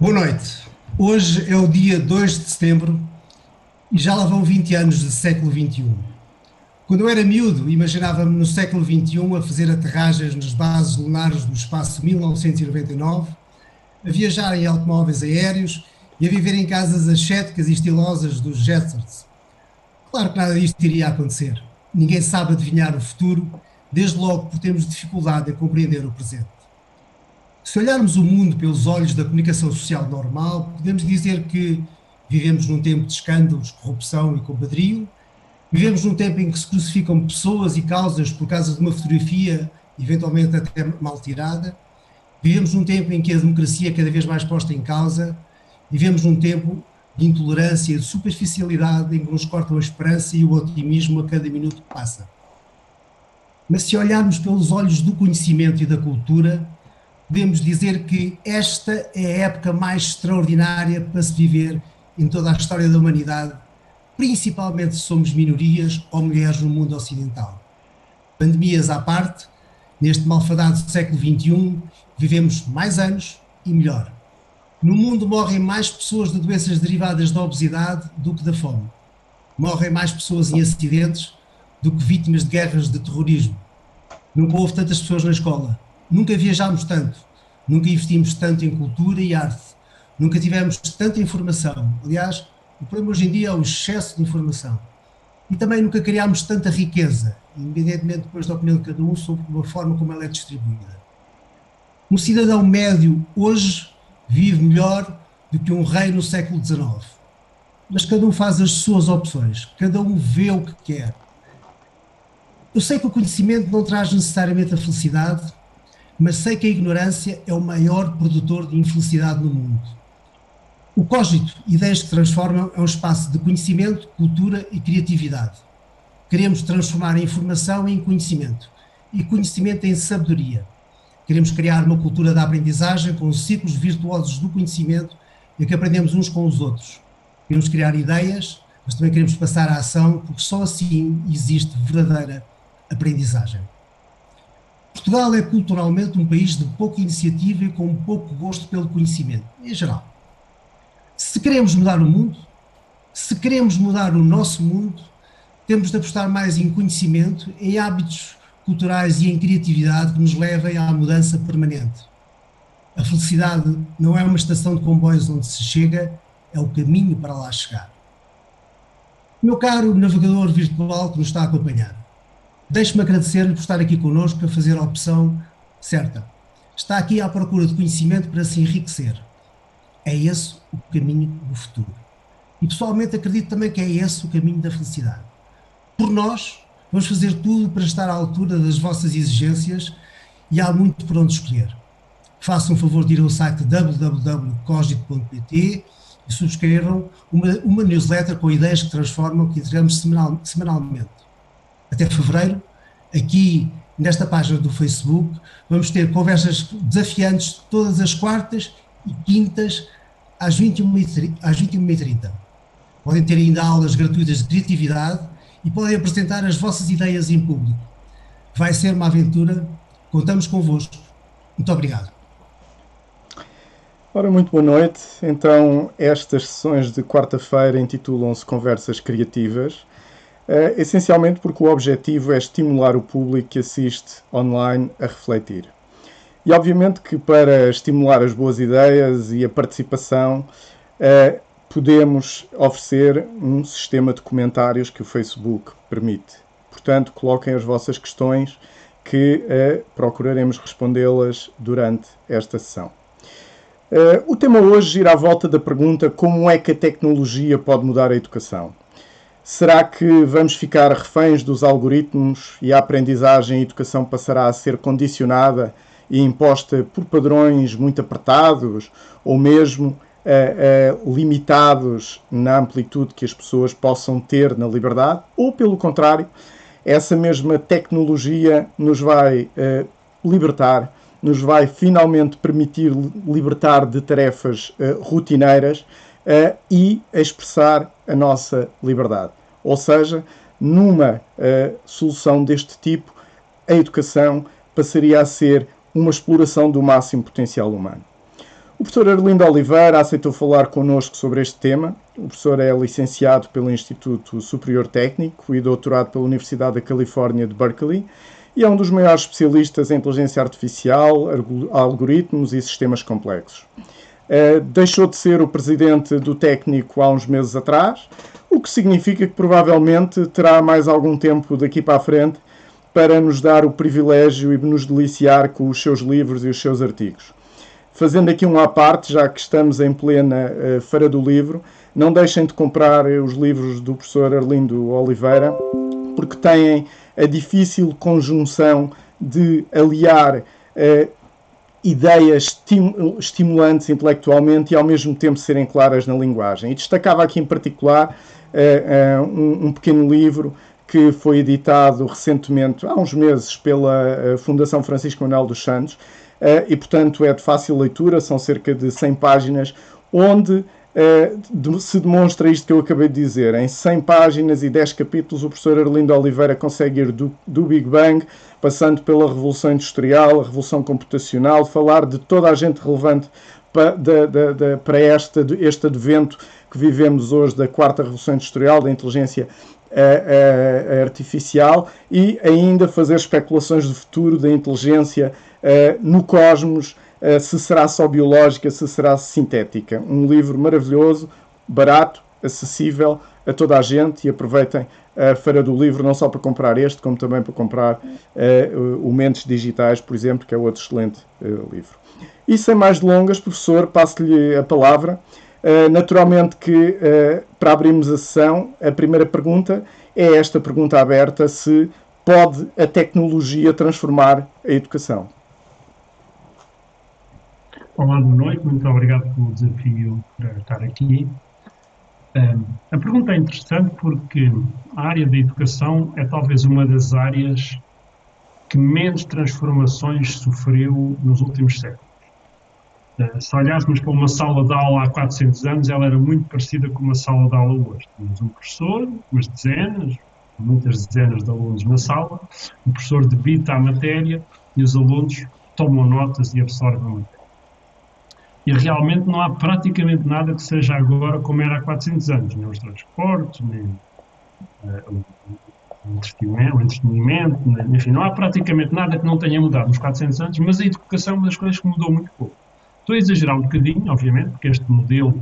Boa noite. Hoje é o dia 2 de setembro e já lá vão 20 anos de século XXI. Quando eu era miúdo, imaginava-me no século XXI a fazer aterragens nas bases lunares do espaço 1999, a viajar em automóveis aéreos e a viver em casas ascéticas e estilosas dos Jetsons. Claro que nada disto iria acontecer. Ninguém sabe adivinhar o futuro, desde logo por termos dificuldade em compreender o presente. Se olharmos o mundo pelos olhos da comunicação social normal, podemos dizer que vivemos num tempo de escândalos, corrupção e compadrio, vivemos num tempo em que se crucificam pessoas e causas por causa de uma fotografia, eventualmente até mal tirada, vivemos num tempo em que a democracia é cada vez mais posta em causa, vivemos num tempo de intolerância e de superficialidade em que nos cortam a esperança e o otimismo a cada minuto que passa. Mas se olharmos pelos olhos do conhecimento e da cultura, podemos dizer que esta é a época mais extraordinária para se viver em toda a história da humanidade, principalmente se somos minorias ou mulheres no mundo ocidental. Pandemias à parte, neste malfadado século XXI, vivemos mais anos e melhor. No mundo morrem mais pessoas de doenças derivadas da obesidade do que da fome. Morrem mais pessoas em acidentes do que vítimas de guerras de terrorismo. Nunca houve tantas pessoas na escola. Nunca viajámos tanto, nunca investimos tanto em cultura e arte, nunca tivemos tanta informação. Aliás, o problema hoje em dia é o excesso de informação. E também nunca criámos tanta riqueza, independentemente depois da opinião de cada um sobre a forma como ela é distribuída. Um cidadão médio hoje vive melhor do que um rei no século XIX. Mas cada um faz as suas opções, cada um vê o que quer. Eu sei que o conhecimento não traz necessariamente a felicidade, mas sei que a ignorância é o maior produtor de infelicidade no mundo. O Cogito, Ideias que Transformam, é um espaço de conhecimento, cultura e criatividade. Queremos transformar a informação em conhecimento e conhecimento em sabedoria. Queremos criar uma cultura da aprendizagem com ciclos virtuosos do conhecimento em que aprendemos uns com os outros. Queremos criar ideias, mas também queremos passar à ação, porque só assim existe verdadeira aprendizagem. Portugal é culturalmente um país de pouca iniciativa e com pouco gosto pelo conhecimento, em geral. Se queremos mudar o mundo, se queremos mudar o nosso mundo, temos de apostar mais em conhecimento, em hábitos culturais e em criatividade que nos levem à mudança permanente. A felicidade não é uma estação de comboios onde se chega, é o caminho para lá chegar. Meu caro navegador virtual que nos está a acompanhar, deixe-me agradecer-lhe por estar aqui connosco a fazer a opção certa. Está aqui à procura de conhecimento para se enriquecer. É esse o caminho do futuro. E pessoalmente acredito também que é esse o caminho da felicidade. Por nós, vamos fazer tudo para estar à altura das vossas exigências e há muito por onde escolher. Façam um favor de ir ao site www.cogito.pt e subscrevam uma newsletter com ideias que transformam que entregamos semanalmente. Até fevereiro, aqui nesta página do Facebook, vamos ter conversas desafiantes todas as quartas e quintas às 21h30. Podem ter ainda aulas gratuitas de criatividade e podem apresentar as vossas ideias em público. Vai ser uma aventura, contamos convosco. Muito obrigado. Ora, muito boa noite. Então, estas sessões de quarta-feira intitulam-se Conversas Criativas, essencialmente porque o objetivo é estimular o público que assiste online a refletir. E obviamente que para estimular as boas ideias e a participação, podemos oferecer um sistema de comentários que o Facebook permite. Portanto, coloquem as vossas questões que procuraremos respondê-las durante esta sessão. O tema hoje gira à volta da pergunta: como é que a tecnologia pode mudar a educação? Será que vamos ficar reféns dos algoritmos e a aprendizagem e a educação passará a ser condicionada e imposta por padrões muito apertados ou mesmo limitados na amplitude que as pessoas possam ter na liberdade? Ou, pelo contrário, essa mesma tecnologia nos vai libertar, nos vai finalmente permitir libertar de tarefas rotineiras e expressar a nossa liberdade. Ou seja, numa solução deste tipo, a educação passaria a ser uma exploração do máximo potencial humano. O professor Arlindo Oliveira aceitou falar connosco sobre este tema. O professor é licenciado pelo Instituto Superior Técnico e doutorado pela Universidade da Califórnia de Berkeley e é um dos maiores especialistas em inteligência artificial, algoritmos e sistemas complexos. Deixou de ser o presidente do técnico há uns meses atrás, o que significa que provavelmente terá mais algum tempo daqui para a frente para nos dar o privilégio e nos deliciar com os seus livros e os seus artigos. Fazendo aqui um à parte, já que estamos em plena Feira do Livro, não deixem de comprar os livros do professor Arlindo Oliveira, porque têm a difícil conjunção de aliar ideias estimulantes intelectualmente e ao mesmo tempo serem claras na linguagem. E destacava aqui em particular um pequeno livro que foi editado recentemente, há uns meses, pela Fundação Francisco Manuel dos Santos, e portanto é de fácil leitura, são cerca de 100 páginas, onde se demonstra isto que eu acabei de dizer. Em 100 páginas e 10 capítulos, o professor Arlindo Oliveira consegue ir do Big Bang, passando pela Revolução Industrial, a Revolução Computacional, falar de toda a gente relevante para este advento que vivemos hoje da quarta Revolução Industrial, da inteligência artificial, e ainda fazer especulações do futuro da inteligência no cosmos, se será só biológica, se será sintética. Um livro maravilhoso, barato, acessível a toda a gente, e aproveitem a Feira do Livro não só para comprar este, como também para comprar o Mentes Digitais, por exemplo, que é outro excelente livro. E sem mais delongas, professor, passo-lhe a palavra. Naturalmente que, para abrirmos a sessão, a primeira pergunta é esta pergunta aberta: se pode a tecnologia transformar a educação? Olá, boa noite, muito obrigado pelo desafio para estar aqui. A pergunta é interessante porque a área da educação é talvez uma das áreas que menos transformações sofreu nos últimos séculos. Se olhássemos para uma sala de aula há 400 anos, ela era muito parecida com uma sala de aula hoje. Tínhamos um professor, muitas dezenas de alunos na sala, o professor debita a matéria e os alunos tomam notas e absorvem a matéria. E realmente não há praticamente nada que seja agora como era há 400 anos, nem os transportes, nem o entretenimento, enfim, não há praticamente nada que não tenha mudado nos 400 anos, mas a educação é uma das coisas que mudou muito pouco. Estou a exagerar um bocadinho, obviamente, porque este modelo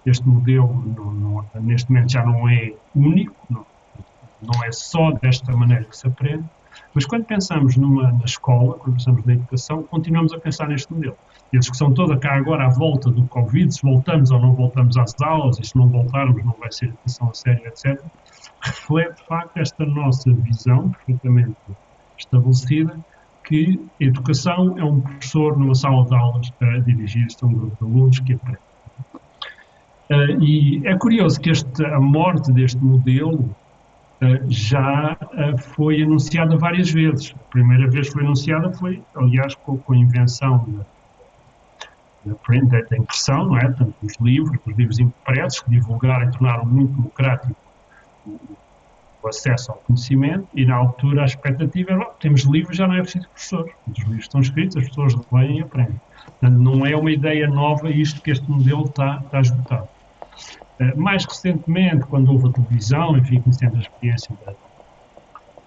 neste momento já não é único, não é só desta maneira que se aprende, mas quando pensamos na escola, quando pensamos na educação, continuamos a pensar neste modelo. E a discussão toda cá agora à volta do Covid, se voltamos ou não voltamos às aulas, e se não voltarmos não vai ser educação a sério, etc., reflete de facto esta nossa visão perfeitamente estabelecida, que a educação é um professor numa sala de aulas a dirigir-se a um grupo de alunos que aprende. E é curioso que a morte deste modelo já foi anunciada várias vezes. A primeira vez que foi anunciada foi, aliás, com a invenção da impressão, não é? Portanto, os livros impressos, que divulgaram e tornaram muito democrático o acesso ao conhecimento, e na altura a expectativa era: temos livros, já não é preciso professores. Os livros estão escritos, as pessoas leem e aprendem. Portanto, não é uma ideia nova isto, que este modelo está esgotado. Mais recentemente, quando houve a televisão, enfim, conhecendo a experiência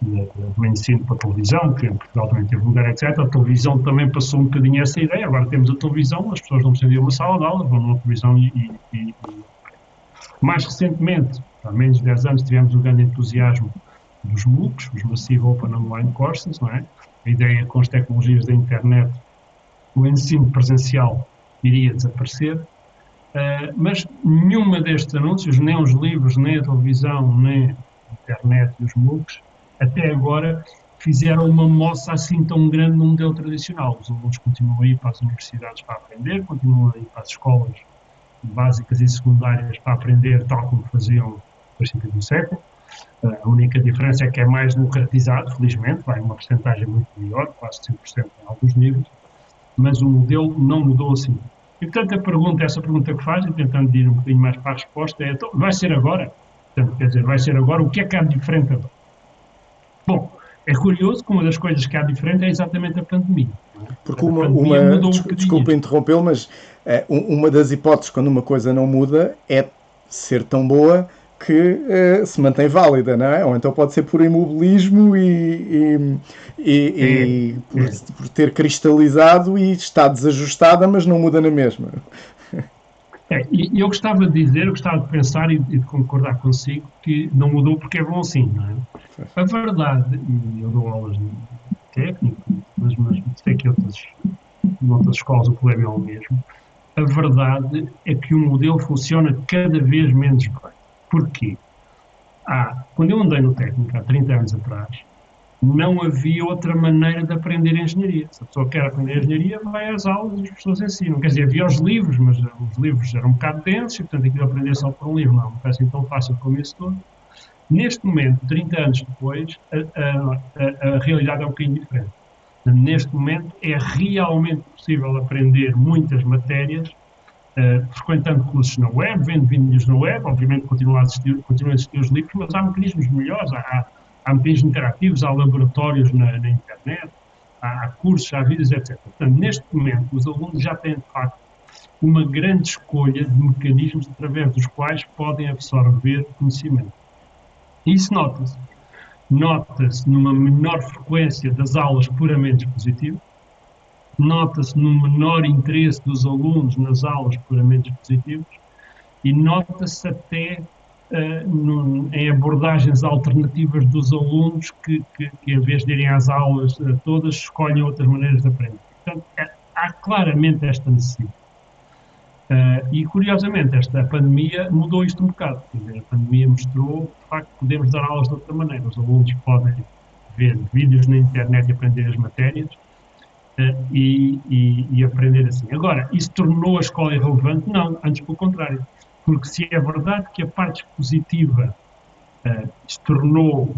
do ensino para a televisão, que em Portugal também teve lugar, etc., a televisão também passou um bocadinho essa ideia. Agora temos a televisão, as pessoas não precisam ir a uma sala de aula, vão numa televisão e mais recentemente, há menos de 10 anos, tivemos o grande entusiasmo dos MOOCs, os Massive Open Online Courses, não é? A ideia com as tecnologias da internet, o ensino presencial iria desaparecer, mas nenhuma destes anúncios, nem os livros, nem a televisão, nem a internet e os MOOCs, até agora fizeram uma moça assim tão grande no modelo tradicional. Os alunos continuam a ir para as universidades para aprender, continuam a ir para as escolas básicas e secundárias para aprender, tal como faziam no princípio do século. A única diferença é que é mais democratizado, felizmente, vai uma porcentagem muito maior, quase 100% em alguns níveis, mas o modelo não mudou assim. E, portanto, essa pergunta que faz, e tentando ir um bocadinho mais para a resposta, é: então, vai ser agora? Portanto, quer dizer, vai ser agora, o que é que há de diferente agora? Bom, É curioso que uma das coisas que há diferente é exatamente a pandemia. Porque A pandemia mudou um bocadinho desculpa isto. interrompê-lo, mas uma das hipóteses quando uma coisa não muda é ser tão boa que se mantém válida, não é? Ou então pode ser por imobilismo É, e é. por ter cristalizado e está desajustada, mas não muda na mesma. E eu gostava de dizer, eu gostava de pensar e de concordar consigo que não mudou porque é bom assim, não é? A verdade, e eu dou aulas de técnico, mas sei que noutras escolas o problema é o mesmo, a verdade é que o modelo funciona cada vez menos bem. Porquê? Quando eu andei no técnico, há 30 anos atrás, não havia outra maneira de aprender engenharia. Se a pessoa quer aprender engenharia, vai às aulas e as pessoas ensinam. Quer dizer, havia os livros, mas os livros eram um bocado densos e, portanto, aquilo aprender só por um livro não é uma coisa assim tão fácil como isso tudo. Neste momento, 30 anos depois, a realidade é um bocadinho diferente. Neste momento, é realmente possível aprender muitas matérias frequentando cursos na web, vendo vídeos na web, obviamente continuam a existir os livros, mas há mecanismos melhores, há mecanismos interativos, há laboratórios na internet, há cursos, há vídeos, etc. Portanto, neste momento, os alunos já têm, de facto, uma grande escolha de mecanismos através dos quais podem absorver conhecimento. E isso nota-se. Nota-se numa menor frequência das aulas puramente expositivas, nota-se no menor interesse dos alunos nas aulas puramente expositivas e nota-se até em abordagens alternativas dos alunos que, em vez de irem às aulas todas, escolhem outras maneiras de aprender. Portanto, há claramente esta necessidade. E, curiosamente, a pandemia mudou isto um bocado. Quer dizer, a pandemia mostrou que, de facto, podemos dar aulas de outra maneira. Os alunos podem ver vídeos na internet e aprender as matérias, e aprender assim. Agora, isso tornou a escola irrelevante? Não, antes pelo contrário. Porque se é verdade que a parte expositiva se tornou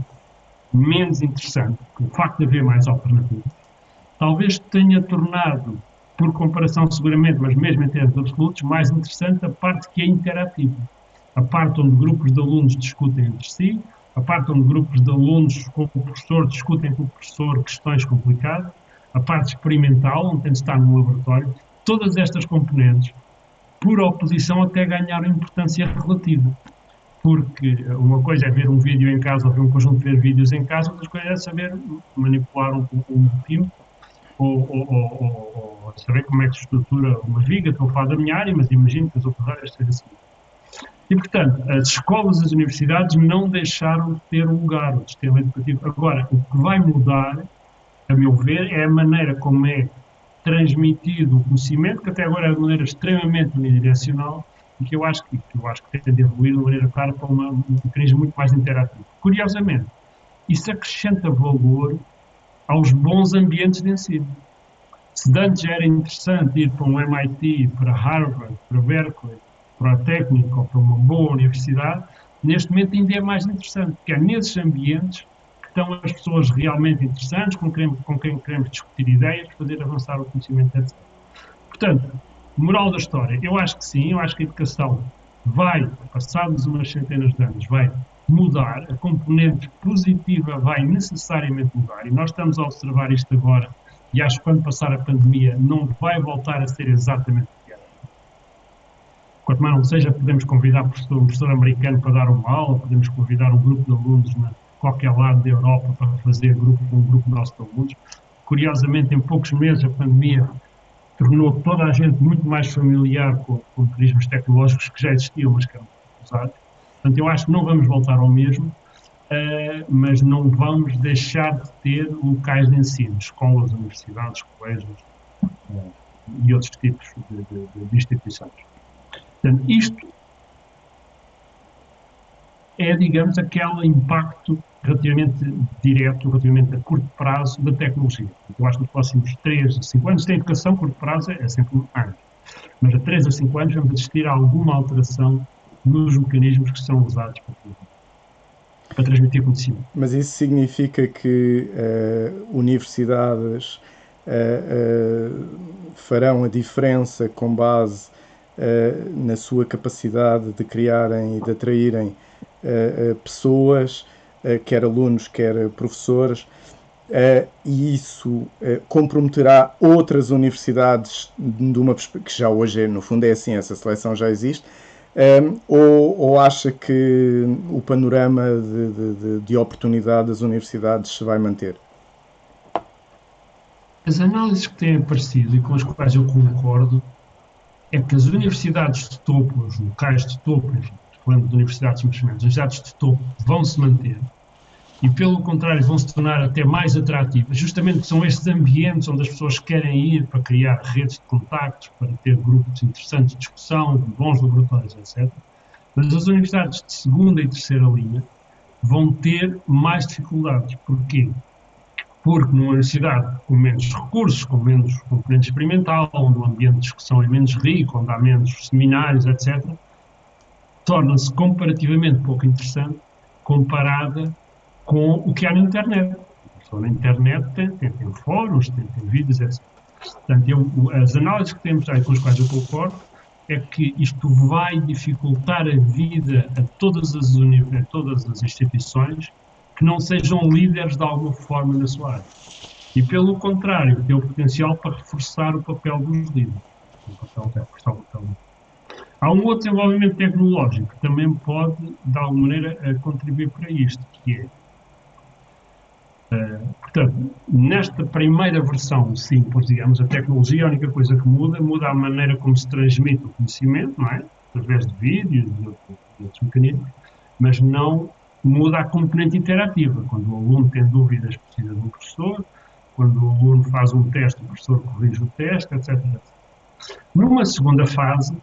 menos interessante, o facto de haver mais alternativas, talvez tenha tornado, por comparação seguramente, mas mesmo em termos absolutos, mais interessante a parte que é interativa. A parte onde grupos de alunos discutem entre si, a parte onde grupos de alunos com o professor discutem com o professor questões complicadas, a parte experimental, onde tem de estar no laboratório, todas estas componentes, por oposição, até ganharam importância relativa. Porque uma coisa é ver um vídeo em casa ou ver um conjunto de ver vídeos em casa, outra coisa é saber manipular um time ou saber como é que se estrutura uma viga. Estou a falar da minha área, mas imagino que as outras áreas sejam assim. E, portanto, as escolas e as universidades não deixaram de ter um lugar no sistema educativo. Agora, o que vai mudar, a meu ver, é a maneira como é transmitido o conhecimento, que até agora é de maneira extremamente unidirecional, e que eu acho que tem de evoluir de maneira clara para um mecanismo muito mais interativo. Curiosamente, isso acrescenta valor aos bons ambientes de ensino. Se antes era interessante ir para um MIT, para Harvard, para Berkeley, para a técnica ou para uma boa universidade, neste momento ainda é mais interessante, porque é nesses ambientes que estão as pessoas realmente interessantes, com quem queremos discutir ideias, fazer avançar o conhecimento, etc. Portanto, moral da história, eu acho que sim, eu acho que a educação vai, passados umas centenas de anos, vai mudar, a componente positiva vai necessariamente mudar, e nós estamos a observar isto agora, e acho que quando passar a pandemia não vai voltar a ser exatamente o que era. Quanto mais não seja, podemos convidar um professor americano para dar uma aula, podemos convidar um grupo de alunos de qualquer lado da Europa para fazer um grupo nosso de alunos. Curiosamente, em poucos meses, a pandemia tornou toda a gente muito mais familiar com mecanismos tecnológicos que já existiam, mas que eram usados. Portanto, eu acho que não vamos voltar ao mesmo, mas não vamos deixar de ter locais de ensino, escolas, universidades, colégios e outros tipos de instituições. Portanto, isto é, digamos, aquele impacto relativamente direto, relativamente a curto prazo da tecnologia. Eu acho que nos próximos 3 a 5 anos, tem educação, curto prazo é sempre um ano, mas a 3 a 5 anos vamos assistir a alguma alteração nos mecanismos que são usados para transmitir conhecimento. Mas isso significa que universidades farão a diferença com base na sua capacidade de criarem e de atraírem pessoas, quer alunos, quer professores, e isso comprometerá outras universidades de uma que já hoje, no fundo, é assim, essa seleção já existe, ou acha que o panorama de oportunidade das universidades se vai manter? As análises que têm aparecido e com as quais eu concordo é que as universidades de topo, os locais de topo, falando de universidades simplesmente, as universidades de topo vão se manter e, pelo contrário, vão se tornar até mais atrativas, justamente porque são estes ambientes onde as pessoas querem ir para criar redes de contactos, para ter grupos interessantes de discussão, bons laboratórios, etc. Mas as universidades de segunda e terceira linha vão ter mais dificuldades. Porquê? Porque numa universidade com menos recursos, com menos componente experimental, onde o ambiente de discussão é menos rico, onde há menos seminários, etc., torna-se comparativamente pouco interessante comparada com o que há na internet. Na internet tem fóruns, tem vídeos, etc. Portanto, as análises que temos aí com as quais eu concordo é que isto vai dificultar a vida a todas as instituições que não sejam líderes de alguma forma na sua área. E, pelo contrário, tem o potencial para reforçar o papel dos líderes. Há um outro desenvolvimento tecnológico que também pode, de alguma maneira, contribuir para isto, que é, portanto, nesta primeira versão simples, digamos, a tecnologia, a única coisa que muda a maneira como se transmite o conhecimento, não é? Através de vídeos e outros mecanismos, mas não muda a componente interativa. Quando o aluno tem dúvidas, precisa de um professor. Quando o aluno faz um teste, o professor corrige o teste, etc. Numa segunda fase,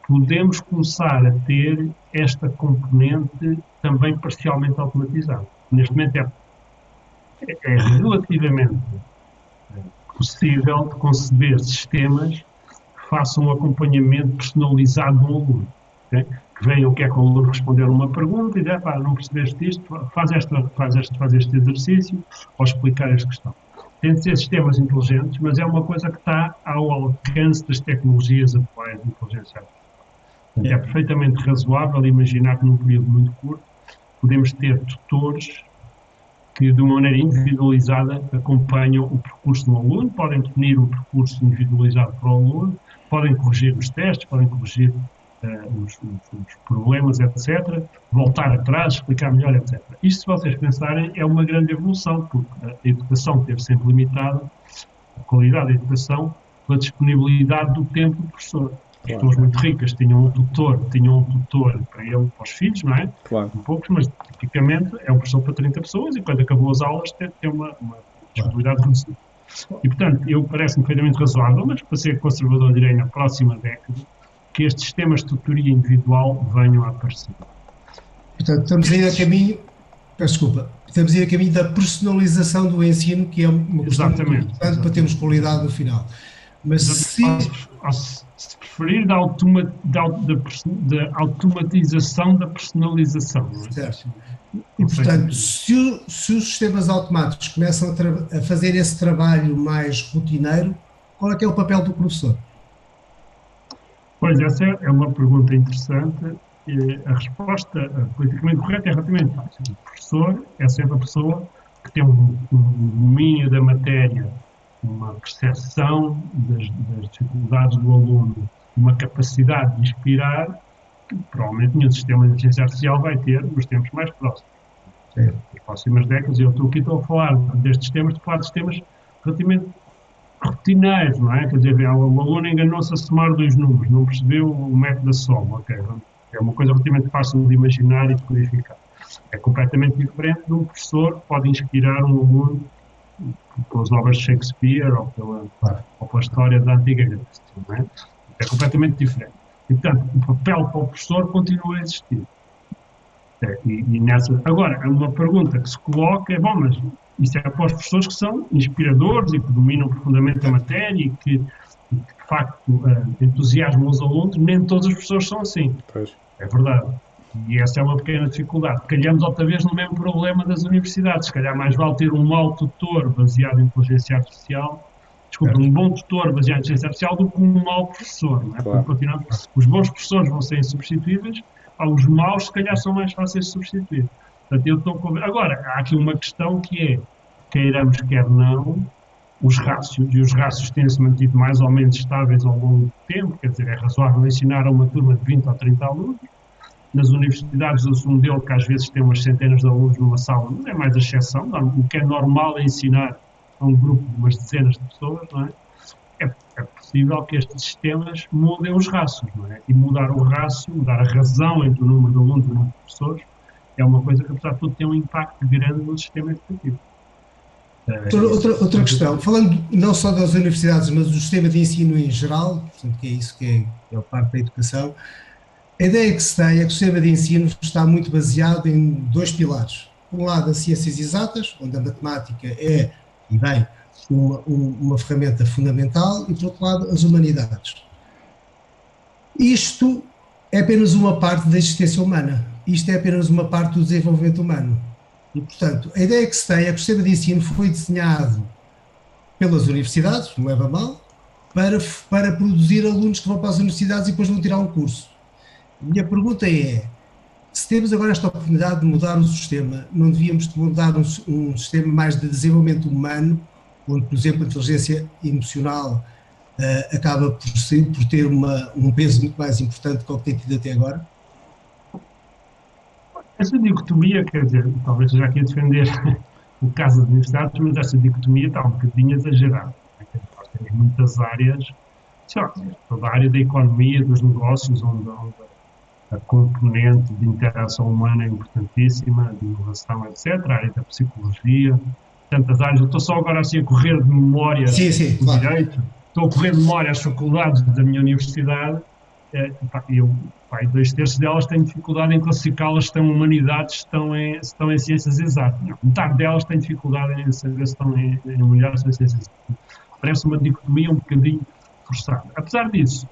podemos começar a ter esta componente também parcialmente automatizada. Neste momento é relativamente possível de conceber sistemas que façam um acompanhamento personalizado do aluno. Okay? Que venham o que é que o aluno responder a uma pergunta e dizer, não percebeste isto, faz este exercício, ou explicar esta questão. Tem de ser sistemas inteligentes, mas é uma coisa que está ao alcance das tecnologias atuais de inteligência artificial. Portanto, é perfeitamente razoável imaginar que num período muito curto podemos ter tutores que, de uma maneira individualizada, acompanham o percurso do aluno, podem definir um percurso individualizado para o aluno, podem corrigir os testes, podem corrigir os problemas, etc., voltar atrás, explicar melhor, etc. Isto, se vocês pensarem, é uma grande evolução, porque a educação teve sempre limitada, a qualidade da educação, pela disponibilidade do tempo do professor. As pessoas muito ricas tinham um tutor para ele, para os filhos, não é? Claro. Um poucos, mas tipicamente é um professor para 30 pessoas e quando acabou as aulas tem uma disponibilidade reduzida. E, portanto, eu parece-me perfeitamente razoável, mas para ser conservador direi na próxima década, que estes sistemas de tutoria individual venham a aparecer. Portanto, estamos a ir a caminho, estamos a ir a caminho da personalização do ensino, que é uma questão muito importante para termos qualidade no final. Mas se preferir da automatização da personalização. Não é? Certo. E, portanto, se os sistemas automáticos começam a fazer esse trabalho mais rotineiro, qual é que é o papel do professor? Pois, essa é uma pergunta interessante. A resposta politicamente correta é relativamente fácil. O professor é sempre a pessoa que tem um domínio da matéria, uma percepção das dificuldades do aluno, uma capacidade de inspirar, que provavelmente nenhum sistema de inteligência artificial vai ter nos tempos mais próximos. Nas próximas décadas, eu estou a falar destes sistemas, estou a falar de sistemas relativamente rotineiros, não é? Quer dizer, o aluno enganou-se a somar dois números, não percebeu o método da soma, ok? É uma coisa relativamente fácil de imaginar e de codificar. É completamente diferente de um professor que pode inspirar um aluno pelas obras de Shakespeare ou pela história da antiga Grécia, não é? É completamente diferente. E, portanto, o papel para o professor continua a existir. Agora, uma pergunta que se coloca é, mas isso é para os professores que são inspiradores e que dominam profundamente a matéria e que de facto, entusiasmam os alunos. Nem todos os professores são assim. Pois. É verdade. E essa é uma pequena dificuldade. Calhamos outra vez no mesmo problema das universidades. Se calhar mais vale ter um mau tutor baseado em inteligência artificial, um bom tutor baseado em inteligência artificial do que um mau professor. Não é? Claro. Os bons professores vão ser insubstituíveis, os maus se calhar são mais fáceis de substituir. Portanto, Agora, há aqui uma questão que é, queiramos quer não, os rácios têm-se mantido mais ou menos estáveis ao longo do tempo, quer dizer, é razoável ensinar a uma turma de 20 ou 30 alunos. Nas universidades, eu sou um modelo que às vezes tem umas centenas de alunos numa sala, mas é mais a exceção. O que é normal é ensinar a um grupo de umas dezenas de pessoas, não é? É possível que estes sistemas mudem os rácios, não é? E mudar o rácio, mudar a razão entre o número de alunos e o número de professores, é uma coisa que, apesar de tudo, tem um impacto grande no sistema educativo. Outra questão, falando não só das universidades, mas do sistema de ensino em geral, portanto, que é isso que é a parte da educação, a ideia que se tem é que o sistema de ensino está muito baseado em dois pilares. Por um lado, as ciências exatas, onde a matemática é, e bem, uma ferramenta fundamental, e por outro lado, as humanidades. Isto é apenas uma parte da existência humana. Isto é apenas uma parte do desenvolvimento humano. E, portanto, a ideia que se tem é que o sistema de ensino foi desenhado pelas universidades, não leva a mal, para produzir alunos que vão para as universidades e depois vão tirar um curso. A minha pergunta é, se temos agora esta oportunidade de mudar o sistema, não devíamos mudar um sistema mais de desenvolvimento humano, onde, por exemplo, a inteligência emocional acaba por ter um peso muito mais importante do que o que tem tido até agora? Essa dicotomia, quer dizer, talvez seja aqui a defender o caso das universidades, mas essa dicotomia está um bocadinho exagerada. Nós temos muitas áreas, sei lá, toda a área da economia, dos negócios, onde a componente de interação humana é importantíssima, de inovação, etc. A área da psicologia, tantas áreas. Eu estou só agora assim a correr de memória do claro. Direito, estou a correr de memória às faculdades da minha universidade. Eu, 2/3 delas têm dificuldade em classificá-las se estão em humanidades, se estão em ciências exatas. Metade delas têm dificuldade em saber se estão em humanidades ou em ciências exatas. Parece uma dicotomia um bocadinho forçada. Apesar disso,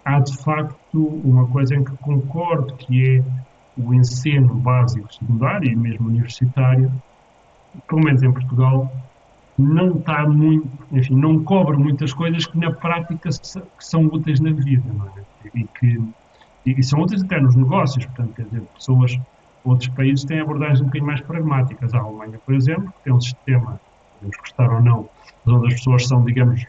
há de facto uma coisa em que concordo, que é o ensino básico, secundário e mesmo universitário, pelo menos em Portugal, não está muito, enfim, não cobre muitas coisas que na prática que são úteis na vida, não é? E são úteis até nos negócios, portanto, quer dizer, outros países têm abordagens um bocadinho mais pragmáticas. A Alemanha, por exemplo, que tem um sistema, podemos gostar ou não, onde as pessoas são, digamos,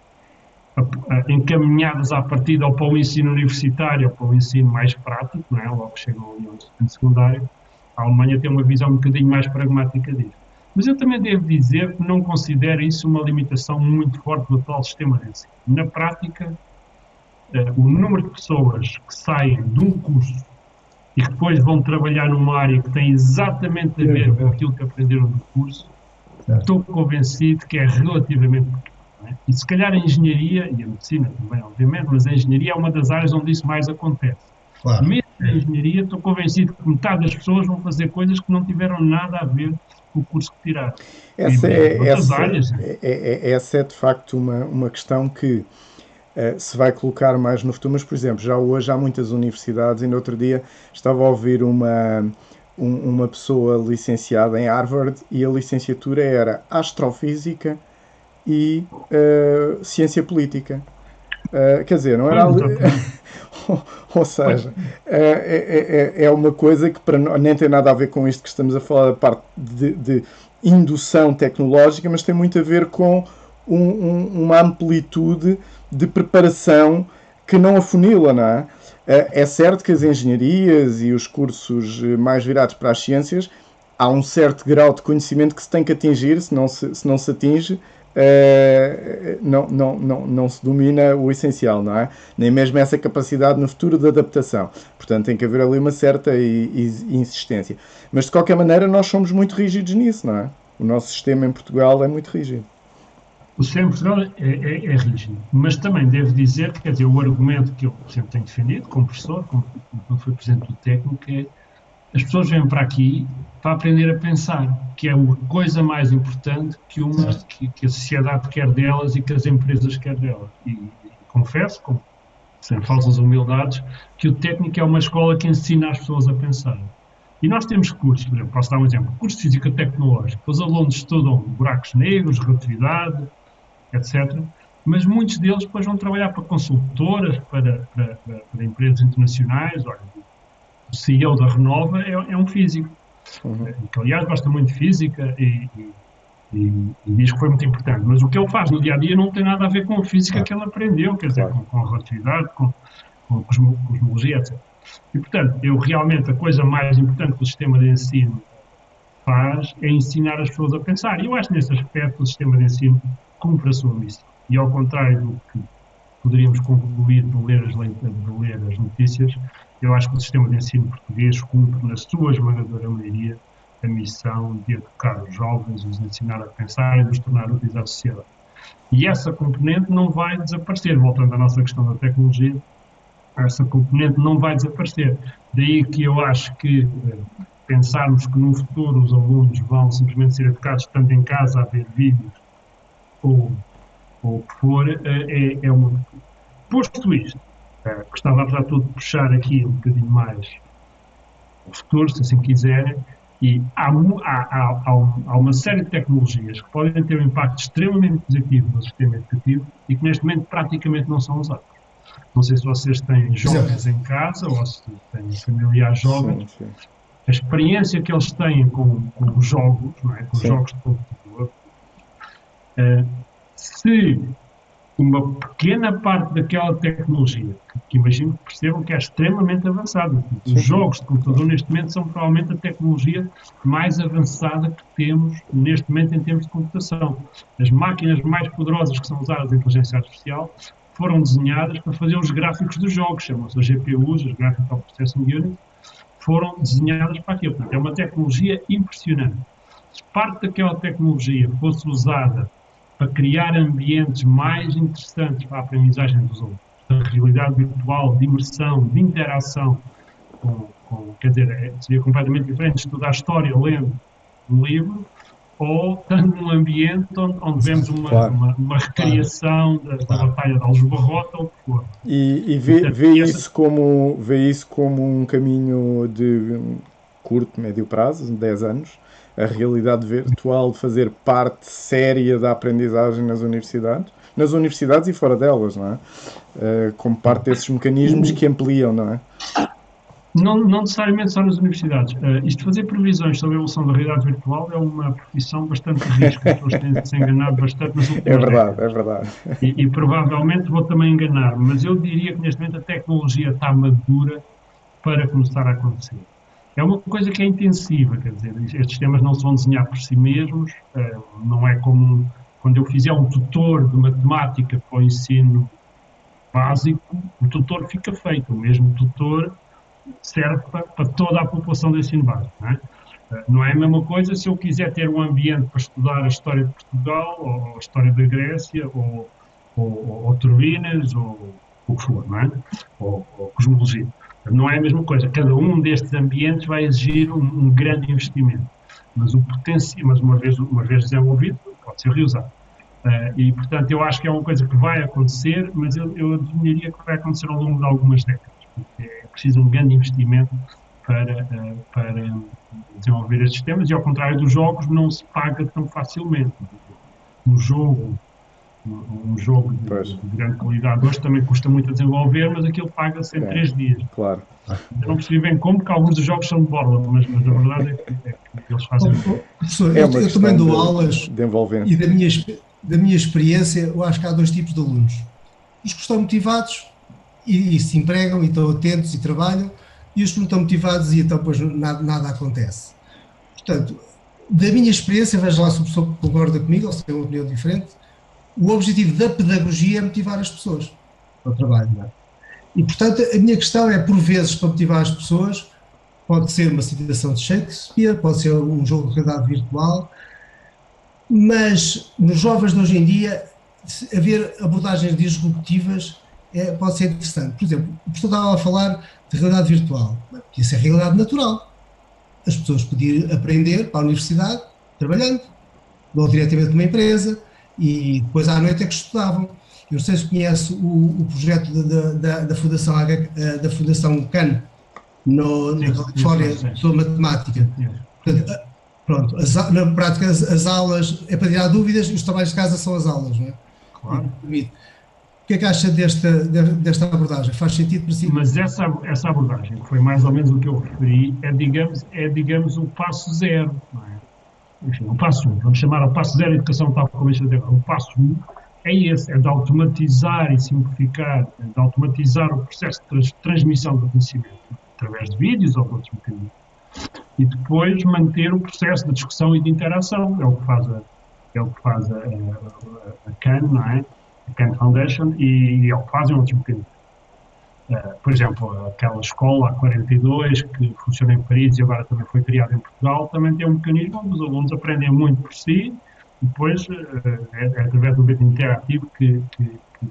encaminhadas à partida ou para o ensino universitário ou para o ensino mais prático, não é? Logo chegam ao ensino secundário. A Alemanha tem uma visão um bocadinho mais pragmática disso. Mas eu também devo dizer que não considero isso uma limitação muito forte do atual sistema de ensino. Na prática, o número de pessoas que saem de um curso e que depois vão trabalhar numa área que tem exatamente a ver com aquilo que aprenderam no curso, estou convencido que é relativamente pequeno. É? E se calhar a engenharia, e a medicina também, obviamente, mas a engenharia é uma das áreas onde isso mais acontece. Claro. Mesmo na engenharia, estou convencido que metade das pessoas vão fazer coisas que não tiveram nada a ver com o curso que tiraram. Essa é de facto uma questão que se vai colocar mais no futuro, mas, por exemplo, já hoje há muitas universidades, e no outro dia estava a ouvir uma pessoa licenciada em Harvard e a licenciatura era Astrofísica e Ciência Política. Quer dizer, não era... Ou seja, é uma coisa que nem tem nada a ver com isto que estamos a falar, da parte de indução tecnológica, mas tem muito a ver com uma amplitude de preparação que não afunila, não é? É certo que as engenharias e os cursos mais virados para as ciências, há um certo grau de conhecimento que se tem que atingir, se não se atinge, não se domina o essencial, não é? Nem mesmo essa capacidade no futuro de adaptação. Portanto, tem que haver ali uma certa insistência. Mas, de qualquer maneira, nós somos muito rígidos nisso, não é? O nosso sistema em Portugal é muito rígido. O sistema em Portugal é rígido, mas também devo dizer que, quer dizer, o argumento que eu sempre tenho defendido, como professor, quando fui presidente do técnico, é as pessoas vêm para aqui para aprender a pensar, que é a coisa mais importante que a sociedade quer delas e que as empresas querem delas. E confesso, sem falsas humildades, que o técnico é uma escola que ensina as pessoas a pensar. E nós temos cursos, por exemplo, posso dar um exemplo, curso de Física Tecnológica, os alunos estudam buracos negros, relatividade, etc. Mas muitos deles depois vão trabalhar para consultoras, para empresas internacionais. Olha, o CEO da Renova é um físico, que aliás gosta muito de física e e diz que foi muito importante. Mas o que ele faz no dia a dia não tem nada a ver com a física que ele aprendeu, quer dizer, com a relatividade, com cosmologia, etc. E, portanto, realmente a coisa mais importante que o sistema de ensino faz é ensinar as pessoas a pensar. E eu acho que nesse aspecto o sistema de ensino cumpre a sua missão. E ao contrário do que poderíamos concluir de ler as notícias, eu acho que o sistema de ensino português cumpre, na sua esmagadora maioria, a missão de educar os jovens, os ensinar a pensar e de os tornar úteis à sociedade. E essa componente não vai desaparecer. Voltando à nossa questão da tecnologia, essa componente não vai desaparecer. Daí que eu acho que pensarmos que no futuro os alunos vão simplesmente ser educados tanto em casa a ver vídeos ou o que for, é uma... Posto isto, gostava, apesar de tudo, de puxar aqui um bocadinho mais o futuro, se assim quiserem, e há uma série de tecnologias que podem ter um impacto extremamente positivo no sistema educativo e que neste momento praticamente não são usados. Não sei se vocês têm jovens em casa ou se têm familiares jovens. Sim. A experiência que eles têm com os jogos, não é? Com os jogos de computador, se uma pequena parte daquela tecnologia, que imagino que percebam que é extremamente avançada. Os jogos de computador neste momento são provavelmente a tecnologia mais avançada que temos neste momento em termos de computação. As máquinas mais poderosas que são usadas em inteligência artificial foram desenhadas para fazer os gráficos dos jogos, chamam-se as GPUs, as Graphical Processing Units, foram desenhadas para aquilo. Portanto, é uma tecnologia impressionante. Se parte daquela tecnologia fosse usada para criar ambientes mais interessantes para a aprendizagem dos alunos, de realidade virtual, de imersão, de interação, quer dizer, seria completamente diferente estudar história lendo um livro ou estando num ambiente onde vemos uma recriação da Batalha de Aljubarrota ou o que for. E vê isso como um caminho de curto, médio prazo, 10 anos, a realidade virtual fazer parte séria da aprendizagem nas universidades e fora delas, não é? Como parte desses mecanismos que ampliam, não é? Não necessariamente só nas universidades. Isto de fazer previsões sobre a evolução da realidade virtual é uma profissão bastante de risco. As pessoas têm se enganado bastante nas últimas décadas. É verdade. E provavelmente vou também enganar, mas eu diria que neste momento a tecnologia está madura para começar a acontecer. É uma coisa que é intensiva, quer dizer, estes sistemas não são desenhados por si mesmos, não é como quando eu fizer um tutor de matemática para o ensino básico, o tutor fica feito, o mesmo tutor serve para toda a população do ensino básico, não é? Não é a mesma coisa se eu quiser ter um ambiente para estudar a história de Portugal, ou a história da Grécia, ou turbinas, ou o que for, não é? Ou cosmologia. Não é a mesma coisa. Cada um destes ambientes vai exigir um grande investimento. Mas o potencial, uma vez desenvolvido, pode ser reusado. E, portanto, eu acho que é uma coisa que vai acontecer, mas eu adivinharia que vai acontecer ao longo de algumas décadas. Porque é preciso um grande investimento para desenvolver estes sistemas e, ao contrário dos jogos, não se paga tão facilmente. Um jogo de grande qualidade hoje também custa muito a desenvolver, mas aquilo paga-se em 3 dias. Claro. Eu não percebi bem como, porque alguns dos jogos são de borla, mas a verdade é que eles fazem. Professor, eu também dou aulas de envolvência. E da minha experiência, eu acho que há 2 tipos de alunos. Os que estão motivados e se empregam e estão atentos e trabalham, e os que não estão motivados e então depois nada acontece. Portanto, da minha experiência, veja lá se o professor concorda comigo ou se tem uma opinião diferente, o objetivo da pedagogia é motivar as pessoas ao trabalho. Não é? E, portanto, a minha questão é, por vezes, para motivar as pessoas, pode ser uma citação de Shakespeare, pode ser um jogo de realidade virtual, mas nos jovens de hoje em dia, haver abordagens disruptivas pode ser interessante. Por exemplo, o professor estava a falar de realidade virtual. Isso é realidade natural. As pessoas podiam aprender para a universidade, trabalhando, ou diretamente numa empresa, e depois à noite é que estudavam. Eu não sei se conhece o projeto da Fundação CAN, na Califórnia, sobre matemática. Portanto, pronto, na prática as aulas é para tirar dúvidas e os trabalhos de casa são as aulas, não é? Claro. O que é que acha desta abordagem? Faz sentido para si? Mas essa abordagem, que foi mais ou menos o que eu referi, é digamos o passo zero, não é? enfim, o passo 1, vamos chamar o passo 0 educação tal como isso agora. O passo 1 é esse, é de automatizar e simplificar, de automatizar o processo de transmissão do conhecimento, através de vídeos ou de outros mecanismos. E depois manter o processo de discussão e de interação, é o que faz a CAN, não é? A CAN Foundation, e é o que fazem outros mecanismos. Por exemplo, aquela escola, a 42, que funciona em Paris e agora também foi criada em Portugal, também tem um mecanismo onde os alunos aprendem muito por si, e depois é através do método interativo que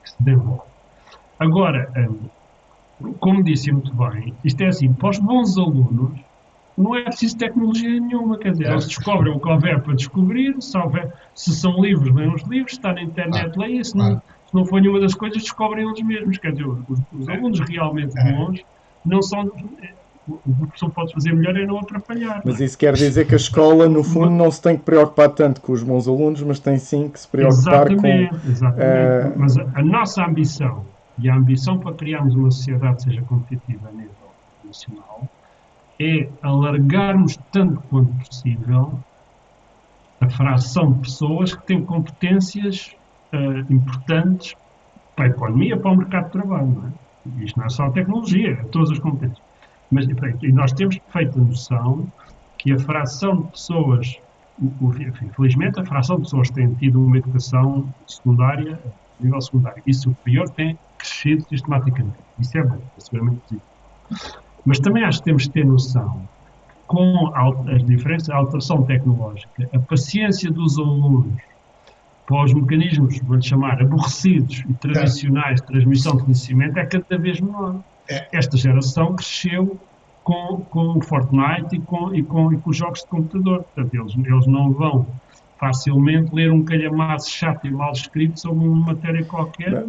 se desenvolve. Agora, como disse muito bem, isto é assim, para os bons alunos, não é preciso tecnologia nenhuma, quer dizer, eles descobrem o que houver para descobrir, se são livros, leem os livros, se está na internet, leem, se não for nenhuma das coisas, descobrem eles mesmos, quer dizer, os alunos realmente bons não são... O que o professor pode fazer melhor é não atrapalhar. Mas isso quer dizer que a escola, no fundo, não se tem que preocupar tanto com os bons alunos, mas tem sim que se preocupar Exatamente. Mas a nossa ambição, e a ambição para criarmos uma sociedade que seja competitiva a nível nacional, é alargarmos tanto quanto possível a fração de pessoas que têm competências importantes para a economia, para o mercado de trabalho. Não é? Isto não é só a tecnologia, é todas as competências. E nós temos feito a noção que a fração de pessoas, infelizmente, a fração de pessoas que têm tido uma educação secundária, nível secundário e superior, tem crescido sistematicamente. Isso é bom, é seguramente positivo. Mas também acho que temos que ter noção, com as diferenças, a alteração tecnológica, a paciência dos alunos para os mecanismos, vou-lhe chamar, aborrecidos e tradicionais de transmissão de conhecimento é cada vez menor. Esta geração cresceu com o Fortnite e com os jogos de computador. Portanto, eles não vão facilmente ler um calhamaço chato e mal escrito sobre uma matéria qualquer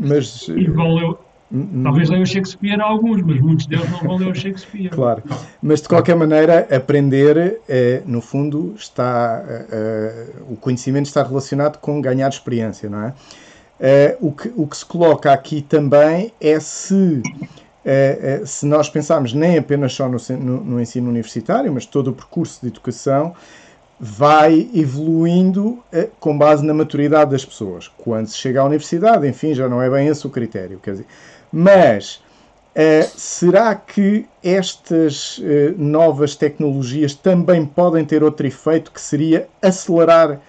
e vão ler... Talvez leiam Shakespeare alguns, mas muitos deles não vão ler o Shakespeare. Claro, mas de qualquer maneira, aprender, no fundo, o conhecimento está relacionado com ganhar experiência, não é? O que se coloca aqui também é se nós pensarmos nem apenas só no ensino universitário, mas todo o percurso de educação vai evoluindo com base na maturidade das pessoas. Quando se chega à universidade, enfim, já não é bem esse o critério, quer dizer... Mas será que estas novas tecnologias também podem ter outro efeito, que seria acelerar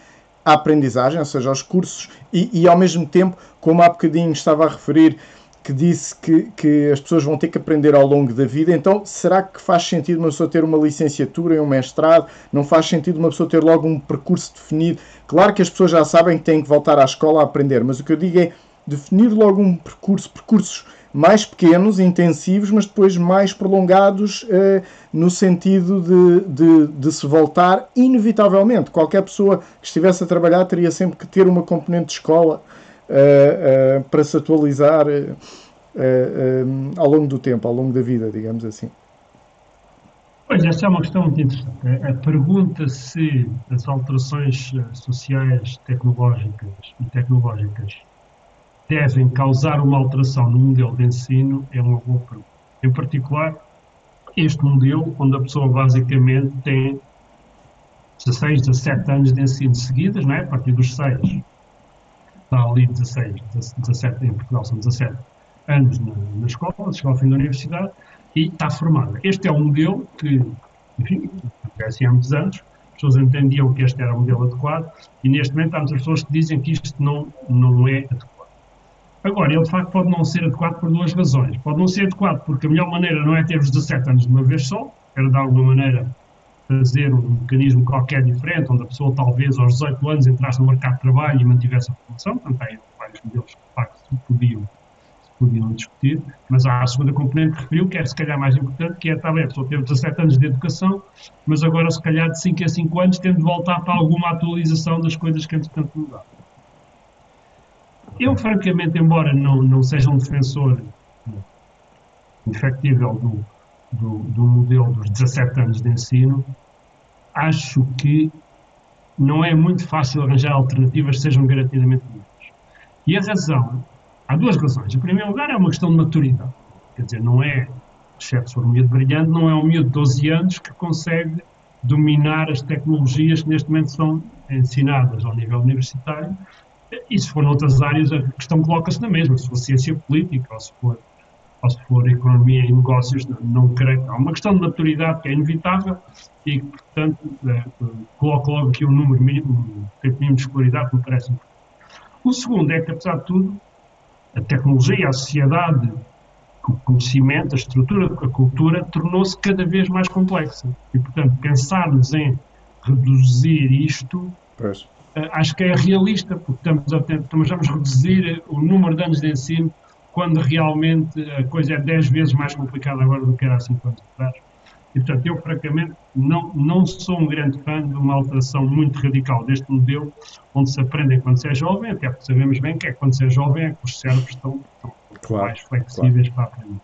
a aprendizagem, ou seja, os cursos, e ao mesmo tempo, como há bocadinho estava a referir, que disse que as pessoas vão ter que aprender ao longo da vida, então será que faz sentido uma pessoa ter uma licenciatura e um mestrado? Não faz sentido uma pessoa ter logo um percurso definido? Claro que as pessoas já sabem que têm que voltar à escola a aprender, mas o que eu digo é definir logo um percursos mais pequenos, intensivos, mas depois mais prolongados, no sentido de se voltar inevitavelmente. Qualquer pessoa que estivesse a trabalhar teria sempre que ter uma componente de escola para se atualizar ao longo do tempo, ao longo da vida, digamos assim. Pois, essa é uma questão muito interessante. A pergunta se as alterações sociais, tecnológicas devem causar uma alteração no modelo de ensino é uma boa pergunta. Em particular, este modelo, onde a pessoa basicamente tem 16, 17 anos de ensino seguidas, não é? A partir dos 6, está ali 16, 17, em Portugal são 17 anos na escola, chega ao fim da universidade e está formada. Este é um modelo que, enfim, acontece há muitos anos, as pessoas entendiam que este era o modelo adequado e neste momento há muitas pessoas que dizem que isto não é adequado. Agora, ele de facto pode não ser adequado por duas razões. Pode não ser adequado porque a melhor maneira não é ter os 17 anos de uma vez só, era de alguma maneira fazer um mecanismo qualquer diferente, onde a pessoa talvez aos 18 anos entrasse no mercado de trabalho e mantivesse a formação. Portanto, há aí vários modelos que de facto se podiam discutir, mas há a segunda componente que referiu, que é se calhar mais importante, que é, está bem, a pessoa teve 17 anos de educação, mas agora se calhar de 5 a 5 anos tem de voltar para alguma atualização das coisas que entretanto mudaram. Eu, francamente, embora não seja um defensor indefectível do modelo dos 17 anos de ensino, acho que não é muito fácil arranjar alternativas que sejam garantidamente boas. E a razão, há duas razões. Em primeiro lugar, é uma questão de maturidade. Quer dizer, não é, exceto se for um miúdo brilhante, não é um miúdo de 12 anos que consegue dominar as tecnologias que neste momento são ensinadas ao nível universitário. E se for noutras áreas, a questão coloca-se na mesma, se for ciência política ou se for economia e negócios, não creio. Há uma questão de maturidade que é inevitável e que, portanto, coloco logo aqui um número mínimo, um tempo mínimo de escolaridade que me parece importante. O segundo é que, apesar de tudo, a tecnologia, a sociedade, o conhecimento, a estrutura, a cultura, tornou-se cada vez mais complexa. E, portanto, pensarmos em reduzir isto, Pois. acho que é realista, porque vamos reduzir o número de anos de ensino quando realmente a coisa é 10 vezes mais complicada agora do que era há 5 anos atrás. E, portanto, eu, francamente, não sou um grande fã de uma alteração muito radical deste modelo, onde se aprende enquanto se é jovem, até porque sabemos bem que é quando se é jovem é que os cérebros estão mais flexíveis para aprender.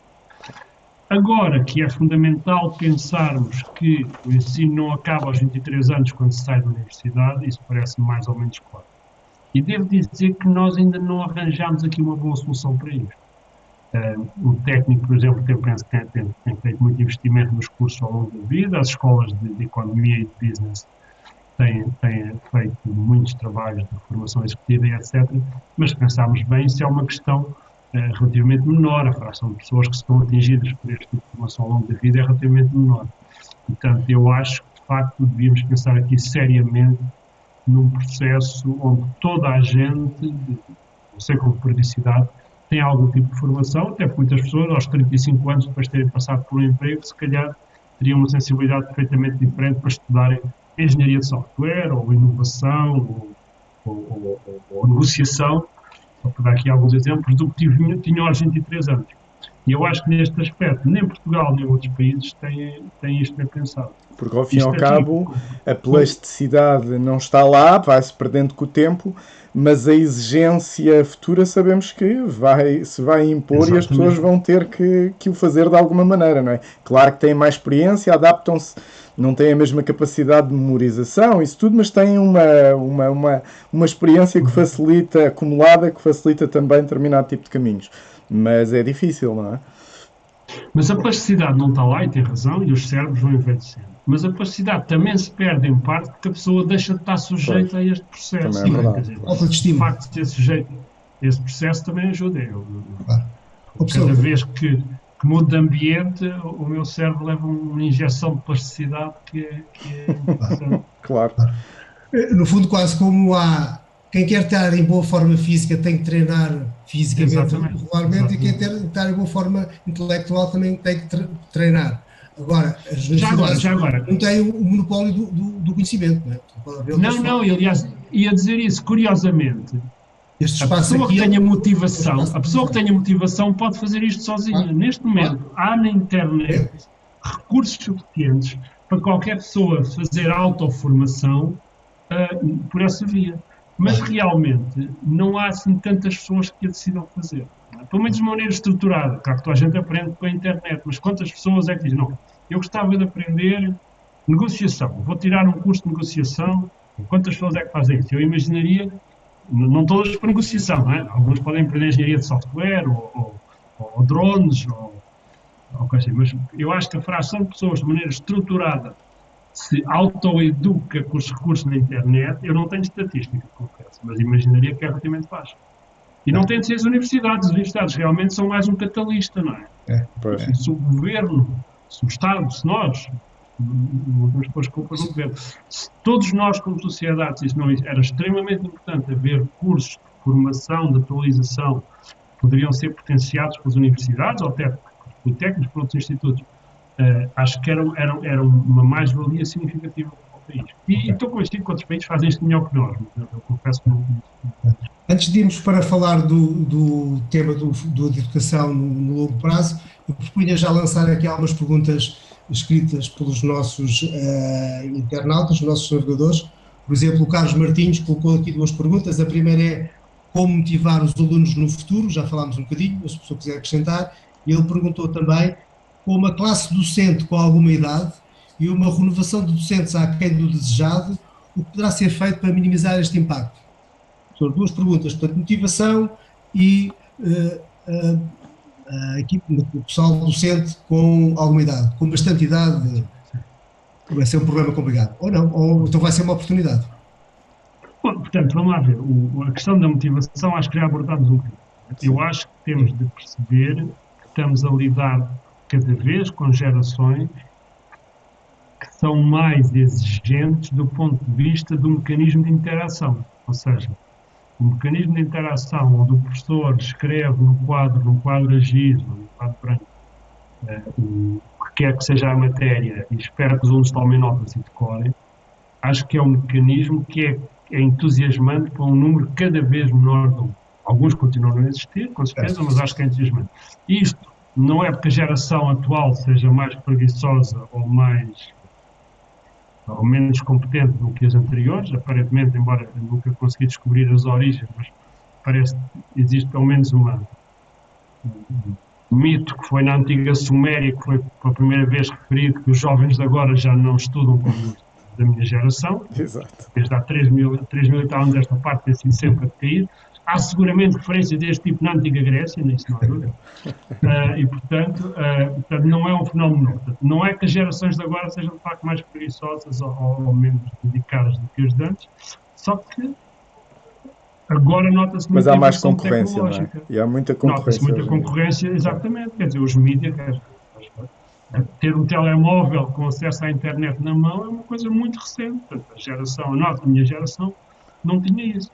Agora que é fundamental pensarmos que o ensino não acaba aos 23 anos quando se sai da universidade, isso parece mais ou menos claro. E devo dizer que nós ainda não arranjámos aqui uma boa solução para isto. O técnico, por exemplo, tem feito muito investimento nos cursos ao longo da vida, as escolas de economia e de business têm feito muitos trabalhos de formação executiva e etc. Mas se pensarmos bem, isso é uma questão relativamente menor, a fração de pessoas que estão atingidas por este tipo de formação ao longo da vida é relativamente menor. Portanto, eu acho que, de facto, devíamos pensar aqui seriamente num processo onde toda a gente, não sei com que periodicidade, tem algum tipo de formação, até porque muitas pessoas, aos 35 anos, depois de terem passado por um emprego, se calhar teriam uma sensibilidade perfeitamente diferente para estudarem engenharia de software, ou inovação, ou negociação, só para dar aqui alguns exemplos, do que tinham aos 23 anos. E eu acho que neste aspecto, nem Portugal nem outros países têm isto bem pensado. Porque, ao fim e ao cabo, a plasticidade não está lá, vai-se perdendo com o tempo, mas a exigência futura sabemos que se vai impor. Exatamente. E as pessoas vão ter que o fazer de alguma maneira, não é? Claro que têm mais experiência, adaptam-se, não têm a mesma capacidade de memorização, isso tudo, mas têm uma experiência que facilita, acumulada, que facilita também determinado tipo de caminhos. Mas é difícil, não é? Mas a plasticidade não está lá, e tem razão, e os cérebros vão envelhecendo. Mas a plasticidade também se perde em parte porque a pessoa deixa de estar sujeita a este processo. Também é verdade. O facto de ser sujeito a esse processo também ajuda. Cada vez que mudo de ambiente, o meu cérebro leva uma injeção de plasticidade que é interessante. Claro. No fundo, quase como quem quer estar em boa forma física tem que treinar fisicamente regularmente, e quem quer estar em boa forma intelectual também tem que treinar. Agora, as universidades não têm o monopólio do conhecimento, não é? Não, aliás, ia dizer isso, curiosamente. A pessoa que tenha motivação pode fazer isto sozinha. Neste momento, há na internet recursos suficientes para qualquer pessoa fazer autoformação por essa via. Mas realmente não há assim tantas pessoas que a decidam fazer. Pelo menos de maneira estruturada. Claro que toda a gente aprende com a internet, mas quantas pessoas é que dizem, não, eu gostava de aprender negociação, vou tirar um curso de negociação, quantas pessoas é que fazem isso? Eu imaginaria, não todas para negociação, não é? Alguns podem aprender engenharia de software, ou drones, ou coisa assim, mas eu acho que a fração de pessoas de maneira estruturada se autoeduca com os recursos na internet, eu não tenho estatística, confesso, mas imaginaria que é relativamente fácil. E não tem de ser as universidades realmente são mais um catalista, não é? Se o governo, se o Estado, se nós, não temos depois culpas no governo, se todos nós como sociedade, isso não era extremamente importante haver cursos de formação, de atualização, poderiam ser potenciados pelas universidades ou até por técnicos, por outros institutos. Acho que era uma mais-valia significativa para o país. E estou convencido que outros países fazem isto melhor que nós, mas eu confesso que não conheço. Antes de irmos para falar do tema de educação no longo prazo, eu propunha já lançar aqui algumas perguntas escritas pelos nossos internautas, os nossos navegadores. Por exemplo, o Carlos Martins colocou aqui 2 perguntas. A primeira é como motivar os alunos no futuro, já falámos um bocadinho, mas se a pessoa quiser acrescentar. E ele perguntou também como a classe docente com alguma idade e uma renovação de docentes aquém do desejado, o que poderá ser feito para minimizar este impacto? São 2 perguntas, portanto, motivação e a equipe, o pessoal docente com alguma idade, com bastante idade. vai ser um problema complicado. Ou não, ou então vai ser uma oportunidade. Bom, portanto, vamos lá ver. A questão da motivação, acho que já abordámos um bocadinho. Eu acho que temos de perceber que estamos a lidar cada vez com gerações que são mais exigentes do ponto de vista do mecanismo de interação. Ou seja, o mecanismo de interação onde o professor escreve no quadro a giz, no quadro branco, o que quer que seja a matéria e espera que os alunos tomem notas e decorem, acho que é um mecanismo que é entusiasmante para um número cada vez menor de alunos. Alguns continuam a existir, com certeza, mas acho que é entusiasmante. Isto não é porque a geração atual seja mais preguiçosa ou menos competente do que as anteriores, aparentemente, embora eu nunca consegui descobrir as origens, mas parece que existe pelo menos um mito que foi na antiga Suméria, que foi pela primeira vez referido, que os jovens de agora já não estudam como os da minha geração. Exato. Desde há 3 mil e tal anos esta parte tem sido sempre a cair. Há seguramente referências deste tipo na antiga Grécia, nisso não há dúvida. E, portanto, não é um fenómeno novo. Não é que as gerações de agora sejam, de facto, mais preguiçosas ou menos dedicadas do que as de antes, só que agora nota-se Mas muita há mais evolução concorrência, não é? tecnológica. E há muita Nota-se concorrência muita hoje em dia. concorrência, exatamente. Quer dizer, os mídias, ter um telemóvel com acesso à internet na mão é uma coisa muito recente. Portanto, a minha geração, não tinha isso.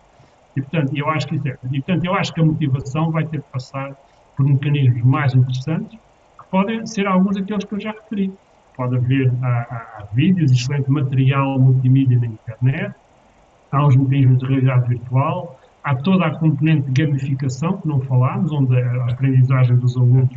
E, portanto, eu acho que isso é. E, portanto, eu acho que a motivação vai ter que passar por mecanismos mais interessantes, que podem ser alguns daqueles que eu já referi. Pode haver há vídeos, excelente material multimídia na internet, há os mecanismos de realidade virtual, há toda a componente de gamificação, que não falámos, onde a aprendizagem dos alunos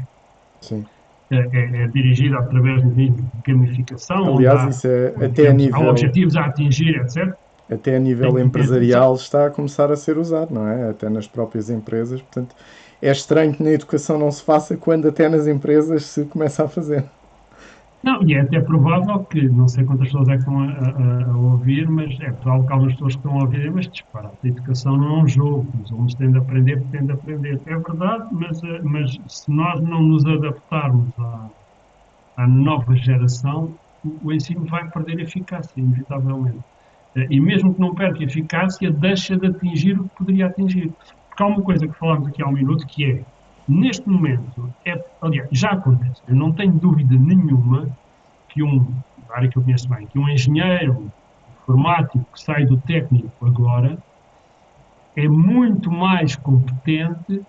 Sim. é dirigida através de mecanismos de gamificação, Aliás, onde isso é até a há nível, objetivos a atingir, etc. até a nível Tem que ter empresarial está a começar a ser usado, não é? Até nas próprias empresas. Portanto, é estranho que na educação não se faça quando até nas empresas se começa a fazer. Não, e é até provável que, não sei quantas pessoas é que estão a ouvir, mas é provável que algumas pessoas que estão a ouvir, mas disparate, a educação não é um jogo, os alunos têm de aprender porque têm de aprender. É verdade, mas se nós não nos adaptarmos à nova geração, o ensino vai perder eficácia, inevitavelmente. E mesmo que não perca eficácia, deixa de atingir o que poderia atingir. Porque há uma coisa que falámos aqui há um minuto, que é, neste momento, aliás, já acontece, eu não tenho dúvida nenhuma que a área que eu conheço bem, que um engenheiro informático que sai do técnico agora é muito mais competente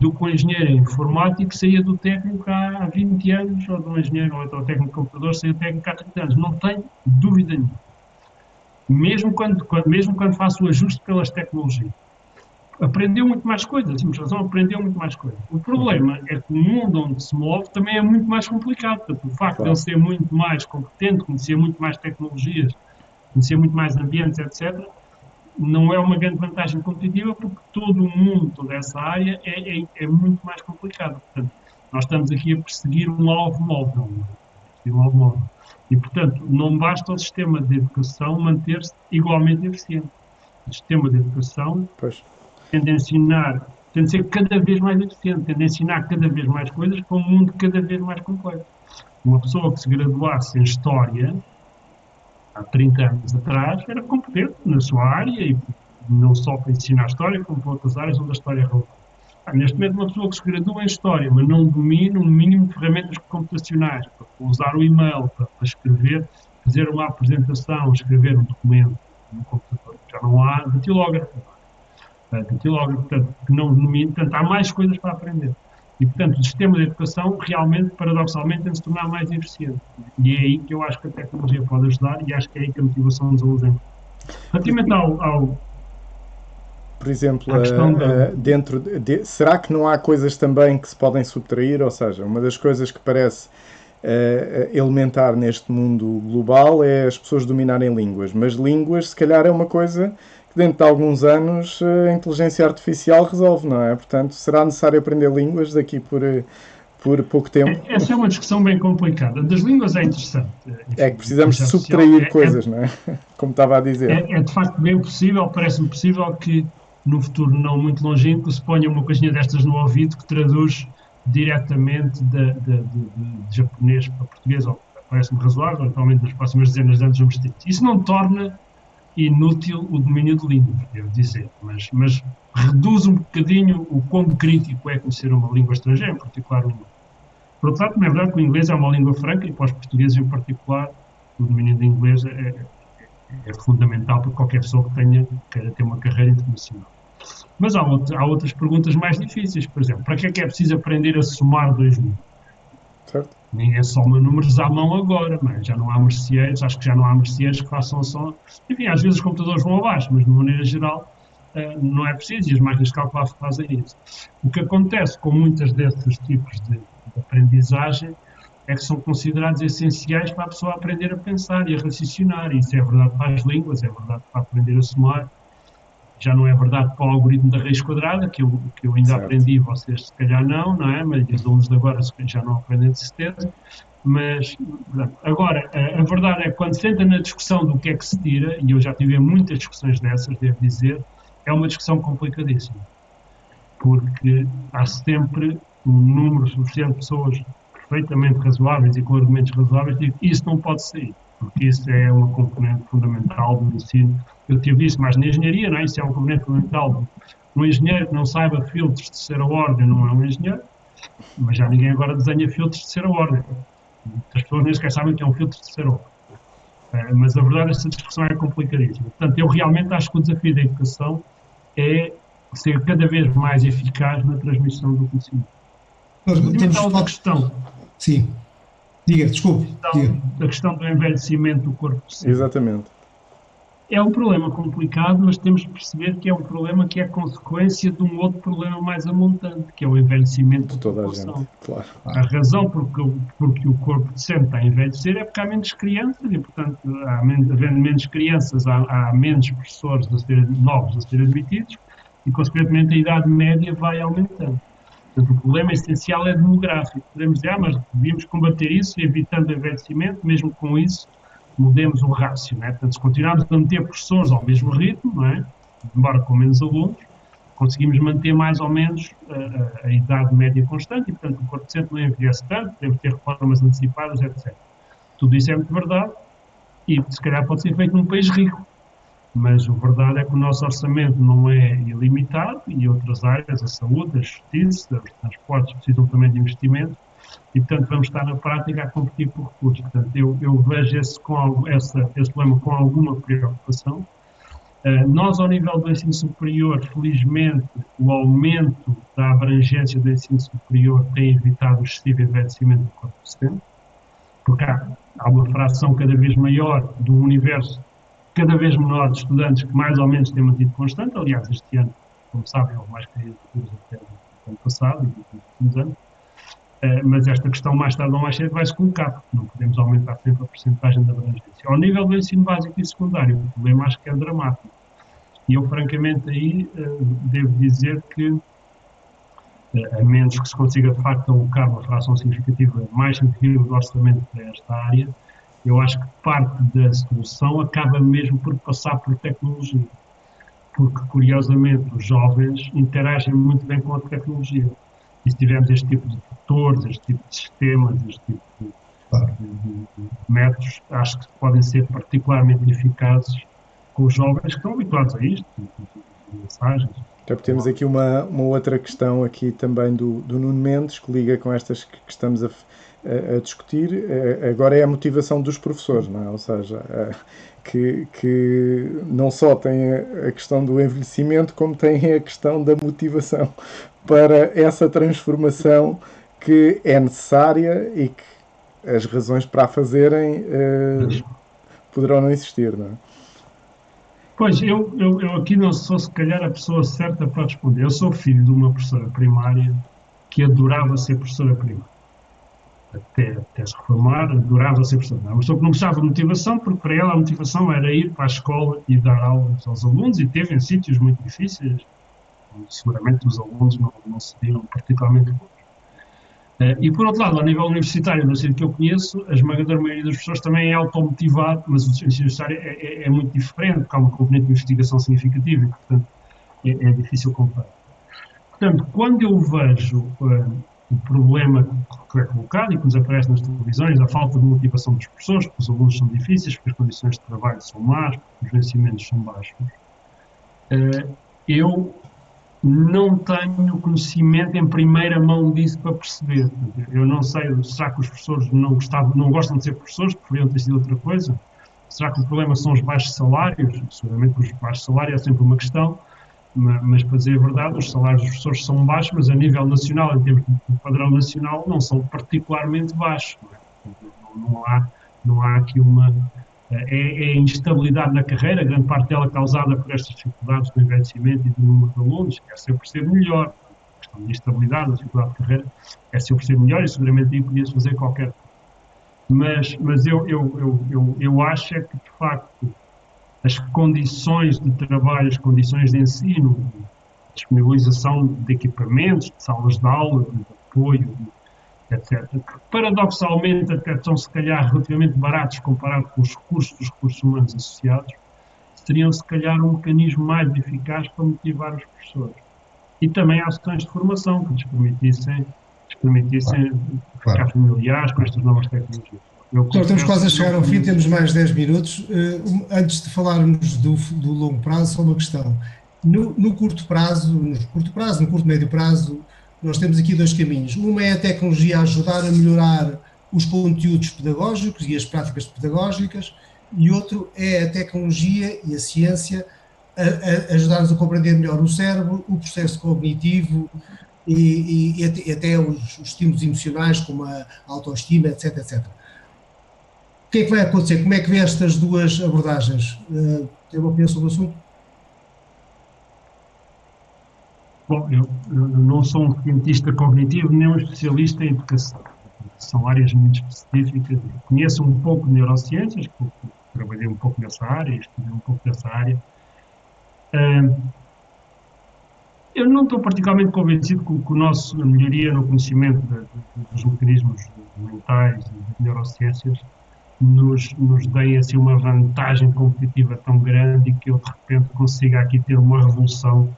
do que um engenheiro informático que saía do técnico há 20 anos, ou de um engenheiro ou do técnico de computador saía do técnico há 30 anos. Não tenho dúvida nenhuma. Mesmo quando faço o ajuste pelas tecnologias. Aprendeu muito mais coisas, temos razão, aprendeu muito mais coisas. O problema é que o mundo onde se move também é muito mais complicado. Portanto, o facto de ele ser muito mais competente, conhecer muito mais tecnologias, conhecer muito mais ambientes, etc., não é uma grande vantagem competitiva, porque todo o mundo, toda essa área é muito mais complicado. Portanto, nós estamos aqui a perseguir um alvo móvel. E, portanto, não basta o sistema de educação manter-se igualmente eficiente. O sistema de educação tende a ser cada vez mais eficiente, tende a ensinar cada vez mais coisas para um mundo cada vez mais complexo. Uma pessoa que se graduasse em História, há 30 anos atrás, era competente na sua área, e não só para ensinar História, como para outras áreas onde a História é relevante. Neste momento, uma pessoa que se gradua em História, mas não domina um mínimo de ferramentas computacionais, para usar o e-mail, para escrever, fazer uma apresentação, escrever um documento no computador, já não há datilógrafo. Portanto, que não domina, portanto, há mais coisas para aprender. E, portanto, o sistema de educação, realmente, paradoxalmente, tem de se tornar mais eficiente. E é aí que eu acho que a tecnologia pode ajudar, e acho que é aí que a motivação dos alunos é. Relativamente por exemplo, será que não há coisas também que se podem subtrair? Ou seja, uma das coisas que parece elementar neste mundo global é as pessoas dominarem línguas, mas línguas, se calhar, é uma coisa que dentro de alguns anos a inteligência artificial resolve, não é? Portanto, será necessário aprender línguas daqui por pouco tempo? Essa é uma discussão bem complicada. Das línguas é interessante. Enfim, é que precisamos de subtrair coisas, não é? Como estava a dizer. É de facto bem possível, parece-me possível que no futuro não muito longínquo se ponha uma coisinha destas no ouvido que traduz diretamente de japonês para português, ou parece-me razoável, eventualmente nas próximas dezenas de anos vamos ter. Isso não torna inútil o domínio de línguas, devo dizer, mas reduz um bocadinho o quão crítico é conhecer uma língua estrangeira, em particular o inglês. Por outro lado, também é verdade que o inglês é uma língua franca e para os portugueses em particular o domínio de inglês é fundamental para qualquer pessoa que queira ter uma carreira internacional. Mas há outras perguntas mais difíceis, por exemplo, para que é preciso aprender a somar 2 números? Certo. Ninguém soma números à mão agora, mas já não há merceeiros, acho que já não há merceeiros que façam só. Enfim, às vezes os computadores vão abaixo, mas de maneira geral não é preciso e as máquinas de calcular fazem isso. O que acontece com muitos desses tipos de aprendizagem é que são considerados essenciais para a pessoa aprender a pensar e a raciocinar. Isso é verdade para as línguas, é verdade para aprender a somar. Já não é verdade para o algoritmo da raiz quadrada, que eu ainda Certo. aprendi, vocês se calhar não é? Mas os alunos de agora já não aprendem de certeza. Mas, agora, a verdade é que quando se entra na discussão do que é que se tira, e eu já tive muitas discussões dessas, devo dizer, é uma discussão complicadíssima. Porque há sempre um número suficiente de pessoas perfeitamente razoáveis e com argumentos razoáveis que isso não pode sair, porque isso é uma componente fundamental do ensino. Eu tive isso mais na engenharia, não é? Isso é uma componente fundamental. Um engenheiro que não saiba filtros de terceira ordem não é um engenheiro, mas já ninguém agora desenha filtros de terceira ordem. As pessoas nem sequer sabem o que é um filtro de terceira ordem. Mas a verdade, esta discussão é complicadíssima. Portanto, eu realmente acho que o desafio da educação é ser cada vez mais eficaz na transmissão do conhecimento. Temos outra questão. Sim. Diga, desculpe. A questão do envelhecimento do corpo docente. Exatamente. É um problema complicado, mas temos que perceber que é um problema que é consequência de um outro problema mais amontante, que é o envelhecimento de toda a gente, claro. A razão porque o corpo docente está a envelhecer é porque há menos crianças e, portanto, havendo menos crianças, há menos professores novos a serem admitidos e, consequentemente, a idade média vai aumentando. Portanto, o problema essencial é demográfico. Podemos dizer, mas devíamos combater isso evitando o envelhecimento, mesmo com isso mudemos o rácio, não é? Portanto, se continuarmos a manter professores ao mesmo ritmo, não é? Embora com menos alunos, conseguimos manter mais ou menos a idade média constante e, portanto, o corpo docente não envelhece tanto, deve ter reformas antecipadas, etc. Tudo isso é muito verdade e, se calhar, pode ser feito num país rico. Mas a verdade é que o nosso orçamento não é ilimitado e outras áreas, a saúde, a justiça, os transportes precisam também de investimento e, portanto, vamos estar na prática a competir por recursos. Portanto, eu vejo esse problema com alguma preocupação. Nós, ao nível do ensino superior, felizmente, o aumento da abrangência do ensino superior tem evitado o excessivo envelhecimento do corpo docente, porque há uma fração cada vez maior do universo cada vez menor de estudantes que mais ou menos têm mantido constante. Aliás, este ano, como sabem, houve mais candidaturas até do ano passado e dos últimos anos. Mas esta questão, mais tarde ou mais cedo, vai se colocar, porque não podemos aumentar sempre a porcentagem da abrangência. Ao nível do ensino básico e secundário, o problema acho que é dramático. E eu, francamente, aí devo dizer que, a menos que se consiga, de facto, alocar uma fração significativa, mais significativa do orçamento para esta área, eu acho que parte da solução acaba mesmo por passar por tecnologia. Porque, curiosamente, os jovens interagem muito bem com a tecnologia. E se tivermos este tipo de tutores, este tipo de sistemas, este tipo de métodos, acho que podem ser particularmente eficazes com os jovens que estão habituados a isto, de mensagens. Então, temos aqui uma outra questão aqui também do Nuno Mendes, que liga com estas que estamos a discutir. Agora é a motivação dos professores, não é? Ou seja, que não só tem a questão do envelhecimento, como tem a questão da motivação para essa transformação que é necessária e que as razões para a fazerem poderão não existir, não é? Pois, eu aqui não sou, se calhar, a pessoa certa para responder. Eu sou filho de uma professora primária que adorava ser professora primária. Até se reformar, adorava ser professora. Uma pessoa que não precisava de motivação, porque para ela a motivação era ir para a escola e dar aulas aos alunos, e teve em sítios muito difíceis, onde seguramente os alunos não seriam particularmente bons. E, por outro lado, ao nível universitário, no ensino que eu conheço, a esmagadora maioria das pessoas também é automotivado, mas o ensino universitário é muito diferente, porque há uma componente de investigação significativa e, portanto, é difícil comparar. Portanto, quando eu vejo o problema que é colocado e que nos aparece nas televisões, a falta de motivação dos professores, porque os alunos são difíceis, porque as condições de trabalho são más, porque os vencimentos são baixos. Eu não tenho conhecimento em primeira mão disso para perceber. Eu não sei, será que os professores não gostam de ser professores, preferiam ter sido outra coisa? Será que o problema são os baixos salários? Seguramente os baixos salários é sempre uma questão, mas para dizer a verdade, os salários dos professores são baixos, mas a nível nacional, em termos de padrão nacional, não são particularmente baixos. Não há aqui uma... É a instabilidade na carreira, grande parte dela causada por estas dificuldades do envelhecimento e do número de alunos, é sempre ser melhor. A questão de instabilidade, a dificuldade de carreira, é sempre ser melhor e seguramente aí podia-se fazer qualquer coisa. Mas eu acho é que, de facto, as condições de trabalho, as condições de ensino, disponibilização de equipamentos, de salas de aula, de apoio, etc., que paradoxalmente até são se calhar relativamente baratos comparado com os custos dos recursos humanos associados, seriam se calhar um mecanismo mais eficaz para motivar os professores. E também ações de formação que lhes permitissem ficar familiares com estas novas tecnologias. Então, estamos quase a chegar ao fim, temos mais 10 minutos. Antes de falarmos do longo prazo, só uma questão. No curto médio prazo, nós temos aqui dois caminhos. Uma é a tecnologia ajudar a melhorar os conteúdos pedagógicos e as práticas pedagógicas, e outro é a tecnologia e a ciência a ajudar-nos a compreender melhor o cérebro, o processo cognitivo e até os estímulos emocionais, como a autoestima, etc, etc. O que é que vai acontecer? Como é que vê estas duas abordagens? Tem uma opinião sobre o assunto? Bom, eu não sou um cientista cognitivo nem um especialista em educação. São áreas muito específicas. Conheço um pouco de neurociências, porque trabalhei um pouco nessa área, estudei um pouco nessa área. Eu não estou particularmente convencido que a nossa melhoria no conhecimento dos mecanismos mentais e das neurociências nos deem assim, uma vantagem competitiva tão grande e que eu, de repente, consiga aqui ter uma revolução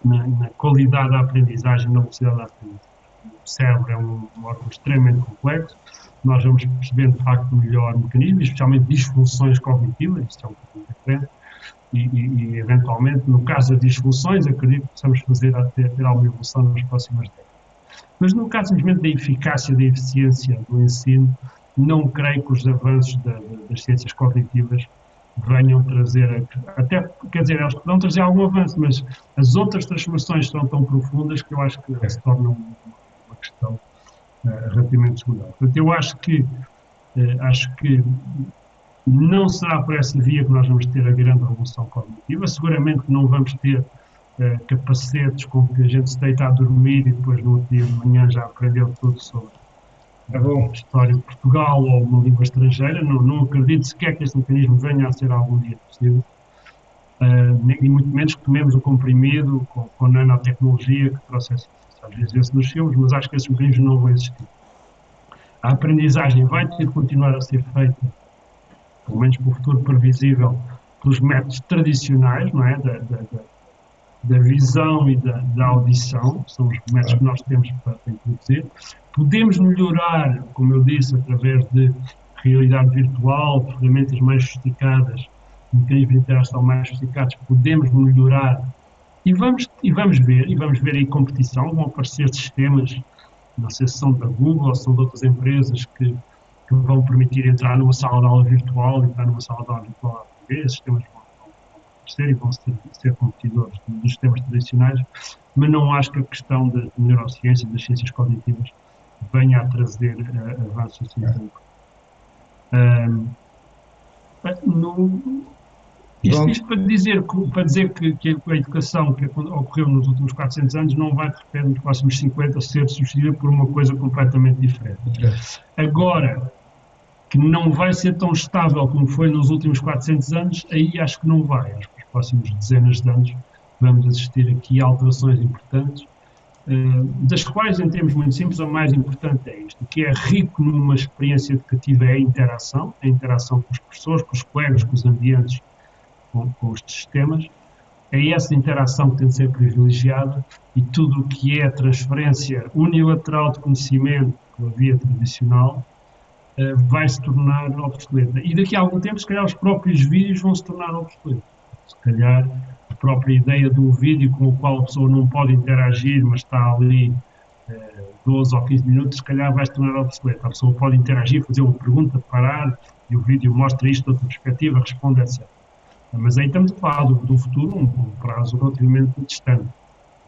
na qualidade da aprendizagem, na velocidade da aprendizagem. O cérebro é um órgão extremamente complexo, nós vamos percebendo de facto melhor mecanismos, especialmente disfunções cognitivas, isso é um pouco diferente, e eventualmente, no caso das disfunções, acredito que possamos ter alguma evolução nas próximas décadas. Mas no caso simplesmente da eficácia, da eficiência do ensino, não creio que os avanços das ciências cognitivas venham trazer, até, quer dizer, elas poderão trazer algum avanço, mas as outras transformações são tão profundas que eu acho que se tornam uma questão relativamente secundária. Portanto, eu acho que não será por essa via que nós vamos ter a grande revolução cognitiva, seguramente que não vamos ter capacetes com que a gente se deita a dormir e depois no outro dia de manhã já aprendeu tudo sobre a história de Portugal ou uma língua estrangeira. Não acredito sequer que este mecanismo venha a ser algum dia possível, e muito menos que tomemos o comprimido com nanotecnologia que trouxe, às vezes vê-se nos filmes, mas acho que esses mecanismos não vão existir. A aprendizagem vai ter de continuar a ser feita, pelo menos para o futuro previsível, pelos métodos tradicionais, não é? Da visão e da audição, são os métodos que nós temos para introduzir. Podemos melhorar, como eu disse, através de realidade virtual, ferramentas mais sofisticadas, mecanismos de interação mais sofisticados, podemos melhorar e vamos ver aí competição, vão aparecer sistemas, não sei se são da Google ou são de outras empresas que vão permitir entrar numa sala de aula virtual, esses sistemas vão aparecer e vão ser competidores dos sistemas tradicionais, mas não acho que a questão da neurociência, das ciências cognitivas, venha a trazer avanços assim tão Isto para dizer que a educação que ocorreu nos últimos 400 anos não vai, de repente, nos próximos 50 ser substituída por uma coisa completamente diferente. Agora, que não vai ser tão estável como foi nos últimos 400 anos, aí acho que não vai. Acho que nos próximos dezenas de anos vamos assistir aqui a alterações importantes, das quais, em termos muito simples, a mais importante é isto, que é rico numa experiência educativa, é a interação com os professores, com os colegas, com os ambientes, com os sistemas, é essa interação que tem de ser privilegiada e tudo o que é transferência unilateral de conhecimento pela via tradicional vai se tornar obsoleta. E daqui a algum tempo, se calhar, os próprios vídeos vão se tornar obsoletos. Se calhar, a própria ideia do vídeo com o qual a pessoa não pode interagir, mas está ali 12 ou 15 minutos, se calhar vai se tornar obsoleta. A pessoa pode interagir, fazer uma pergunta, parar, e o vídeo mostra isto de outra perspectiva, responde, etc. Mas aí estamos a falar do futuro, um prazo relativamente distante,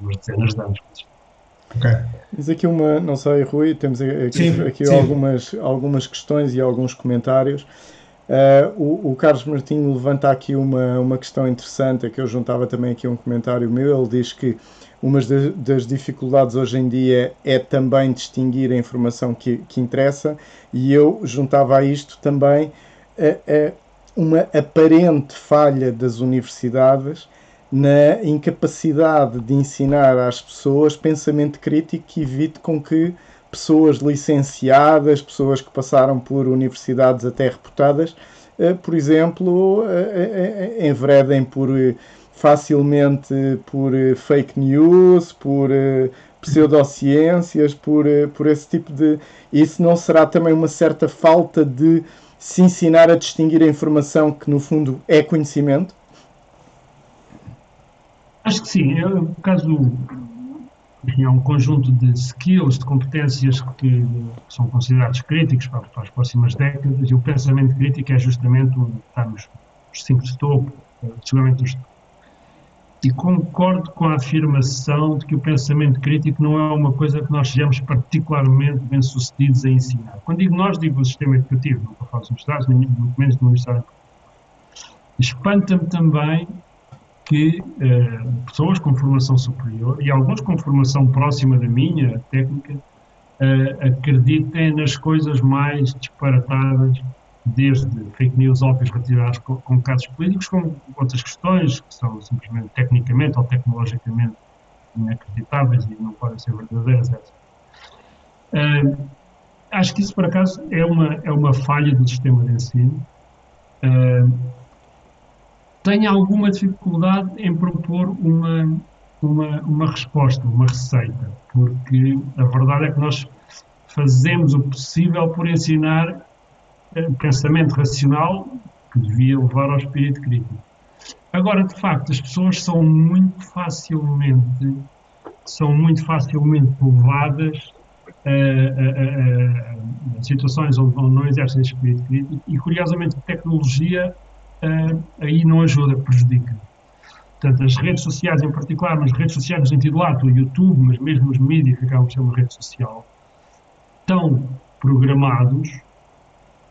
umas dezenas de anos. Ok. Diz aqui uma, não sei, Rui, temos aqui algumas questões e alguns comentários. O Carlos Martinho levanta aqui uma questão interessante, que eu juntava também aqui um comentário meu. Ele diz que uma das dificuldades hoje em dia é também distinguir a informação que interessa, e eu juntava a isto também uma aparente falha das universidades na incapacidade de ensinar às pessoas pensamento crítico que evite com que pessoas licenciadas, pessoas que passaram por universidades até reputadas, por exemplo, enveredem facilmente por fake news, por pseudociências, por esse tipo de... Isso não será também uma certa falta de se ensinar a distinguir a informação que, no fundo, é conhecimento? Acho que sim. No caso, há um conjunto de skills, de competências que são considerados críticos para as próximas décadas, e o pensamento crítico é justamente onde está nos 5 de topo, seguramente os... E concordo com a afirmação de que o pensamento crítico não é uma coisa que nós sejamos particularmente bem-sucedidos a ensinar. Quando digo nós, digo o sistema educativo, não estou a falar dos universidades, nem muito menos do Ministério. Espanta-me também que pessoas com formação superior, e alguns com formação próxima da minha, técnica, acreditem nas coisas mais disparatadas, desde fake news óbvias relacionadas com casos políticos, como outras questões que são simplesmente tecnicamente ou tecnologicamente inacreditáveis e não podem ser verdadeiras. Acho que isso, por acaso, é uma falha do sistema de ensino. Tenho alguma dificuldade em propor uma resposta, uma receita, porque a verdade é que nós fazemos o possível por ensinar pensamento racional que devia levar ao espírito crítico. Agora, de facto, as pessoas são muito facilmente levadas a situações onde não exercem espírito crítico, e curiosamente a tecnologia aí não ajuda, prejudica. Portanto, as redes sociais em particular, mas redes sociais no sentido lato, o YouTube, mas mesmo os mídias que acabam por ser uma rede social, estão programados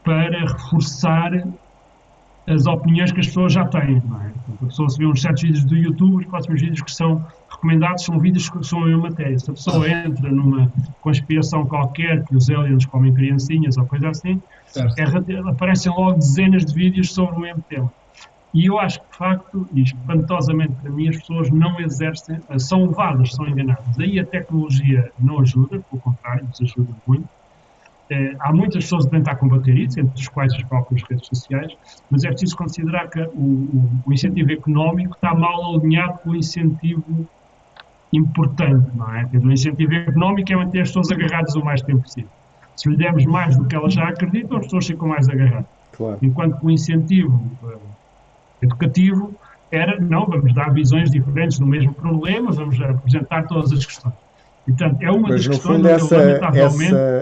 para reforçar as opiniões que as pessoas já têm, não é? Portanto, a pessoa se vê uns certos vídeos do YouTube, os próximos vídeos que são recomendados são vídeos que são a mesma matéria. Se a pessoa entra numa conspiração qualquer, que os aliens comem criancinhas ou coisa assim, aparecem logo dezenas de vídeos sobre o mesmo tema. E eu acho que, de facto, e espantosamente para mim, as pessoas não exercem, são levadas, são enganadas. Aí a tecnologia não ajuda, pelo contrário, desajuda muito. Há muitas pessoas a tentar combater isso, entre as quais as próprias redes sociais, mas é preciso considerar que o incentivo económico está mal alinhado com o incentivo importante, não é? O incentivo económico é manter as pessoas agarradas o mais tempo possível. Se lhe dermos mais do que elas já acreditam, as pessoas ficam mais agarradas. Claro. Enquanto que o incentivo educativo era, não, vamos dar visões diferentes do mesmo problema, vamos apresentar todas as questões. E, portanto, é uma das questões fundo,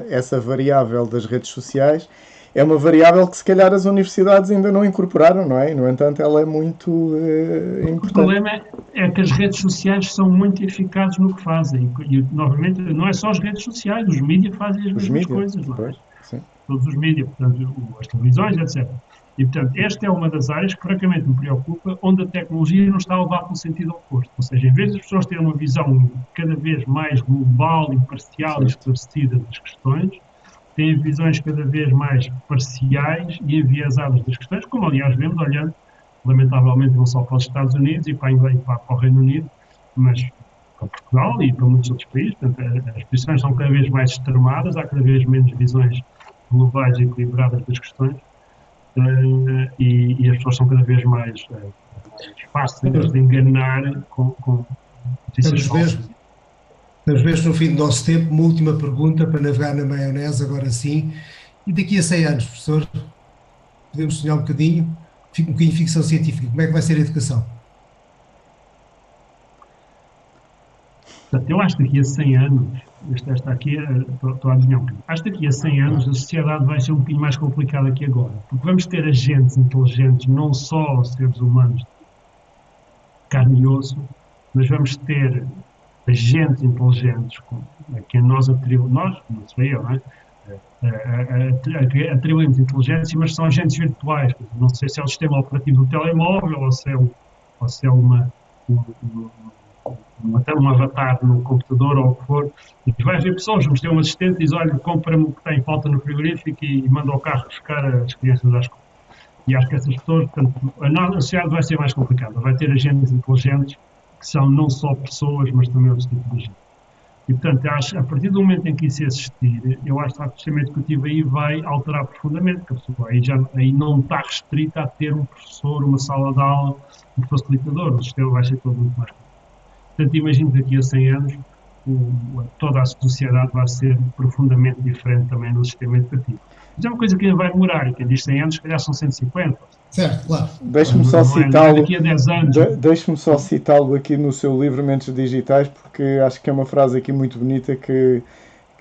essa variável das redes sociais é uma variável que se calhar as universidades ainda não incorporaram, não é? No entanto, ela é muito importante. O problema é que as redes sociais são muito eficazes no que fazem. E, novamente, não é só as redes sociais, os mídias fazem as mesmas coisas, não é? Sim. Todos os mídias, portanto, as televisões, etc. E, portanto, esta é uma das áreas que francamente me preocupa, onde a tecnologia não está a levar pelo sentido oposto. Ou seja, em vez das pessoas terem uma visão cada vez mais global, imparcial e esclarecida das questões, têm visões cada vez mais parciais e enviesadas das questões, como aliás vemos olhando, lamentavelmente, não só para os Estados Unidos e para o Reino Unido, mas para Portugal e para muitos outros países. Portanto, as posições são cada vez mais extremadas, há cada vez menos visões globais e equilibradas das questões. e as pessoas são cada vez mais fáceis de enganar com notícias Estamos falsas. mesmo, estamos mesmo no fim do nosso tempo. Uma última pergunta para navegar na maionese, agora sim. E daqui a 100 anos, professor, podemos sonhar um bocadinho de ficção científica. Como é que vai ser a educação? Portanto, eu acho que daqui a 100 anos, esta aqui, estou a adivinhar um bocadinho, acho que daqui a 100 anos a sociedade vai ser um bocadinho mais complicada que agora, porque vamos ter agentes inteligentes, não só seres humanos de carne e osso, mas vamos ter agentes inteligentes a quem nós atribuímos, nós, não sei eu, não é? Atribuímos inteligência, mas são agentes virtuais. Não sei se é o sistema operativo do telemóvel ou se é um avatar no computador ou o que for. E vai haver pessoas, vamos ter um assistente e diz: olha, compra-me o que tem falta no frigorífico e manda o carro buscar as crianças à escola. E acho que essas pessoas, portanto, a nossa sociedade vai ser mais complicada. Vai ter agentes inteligentes que são não só pessoas, mas também outros tipos de agentes. E, portanto, acho, a partir do momento em que isso existir, eu acho que o sistema educativo aí vai alterar profundamente, porque a pessoa aí não está restrita a ter um professor, uma sala de aula, um facilitador. O sistema vai ser todo muito mais complicado. Portanto, imagino que daqui a 100 anos toda a sociedade vai ser profundamente diferente também no sistema educativo. Mas é uma coisa que ainda vai demorar, e quem diz 100 anos, se calhar são 150. Certo, claro. Deixe-me só Não é citá-lo. daqui a 10 anos. Deixe-me só citá-lo aqui no seu livro Mentes Digitais, porque acho que é uma frase aqui muito bonita que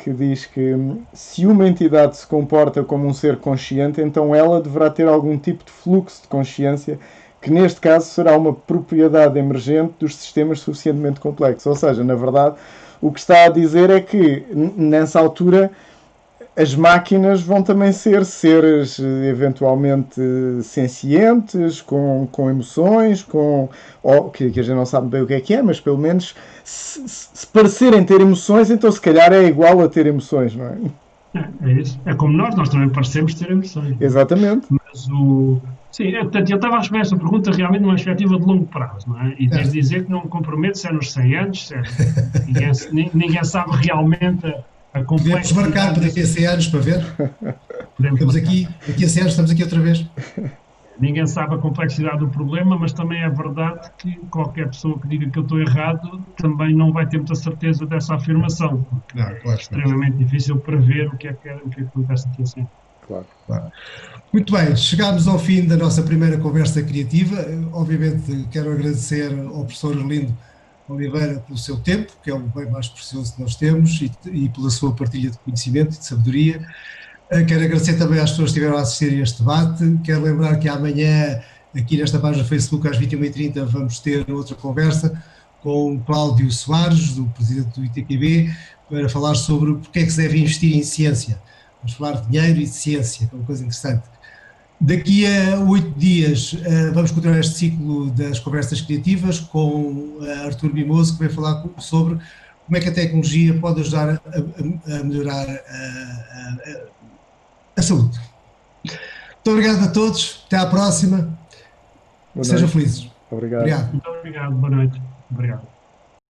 diz que se uma entidade se comporta como um ser consciente, então ela deverá ter algum tipo de fluxo de consciência, que neste caso será uma propriedade emergente dos sistemas suficientemente complexos. Ou seja, na verdade, o que está a dizer é que nessa altura as máquinas vão também ser seres eventualmente sencientes, com emoções, que a gente não sabe bem o que é, mas pelo menos se parecerem ter emoções, então se calhar é igual a ter emoções, não é? É isso. É como nós também parecemos ter emoções. Exatamente. Mas sim, portanto, eu estava a responder essa pergunta realmente numa perspectiva de longo prazo, não é? E devo dizer que não me comprometo se é nos 100 anos, ninguém sabe realmente a complexidade. Podemos marcar para daqui a 100 anos para ver. Estamos aqui, daqui a 100 anos estamos aqui outra vez. Ninguém sabe a complexidade do problema, mas também é verdade que qualquer pessoa que diga que eu estou errado também não vai ter muita certeza dessa afirmação, porque é extremamente difícil prever o que é que acontece aqui assim. Claro. Muito bem, chegámos ao fim da nossa primeira conversa criativa. Obviamente quero agradecer ao professor Arlindo Oliveira pelo seu tempo, que é o bem mais precioso que nós temos, e pela sua partilha de conhecimento e de sabedoria. Quero agradecer também às pessoas que estiveram a assistir a este debate. Quero lembrar que amanhã, aqui nesta página do Facebook, às 21h30, vamos ter outra conversa com o Cláudio Soares, do presidente do ITQB, para falar sobre porque é que se deve investir em ciência. Vamos falar de dinheiro e de ciência, que é uma coisa interessante. Daqui a 8 dias vamos continuar este ciclo das conversas criativas com Artur Mimoso, que vai falar sobre como é que a tecnologia pode ajudar a melhorar a saúde. Muito obrigado a todos, até à próxima. Sejam felizes. Obrigado. Obrigado. Muito obrigado, boa noite. Obrigado.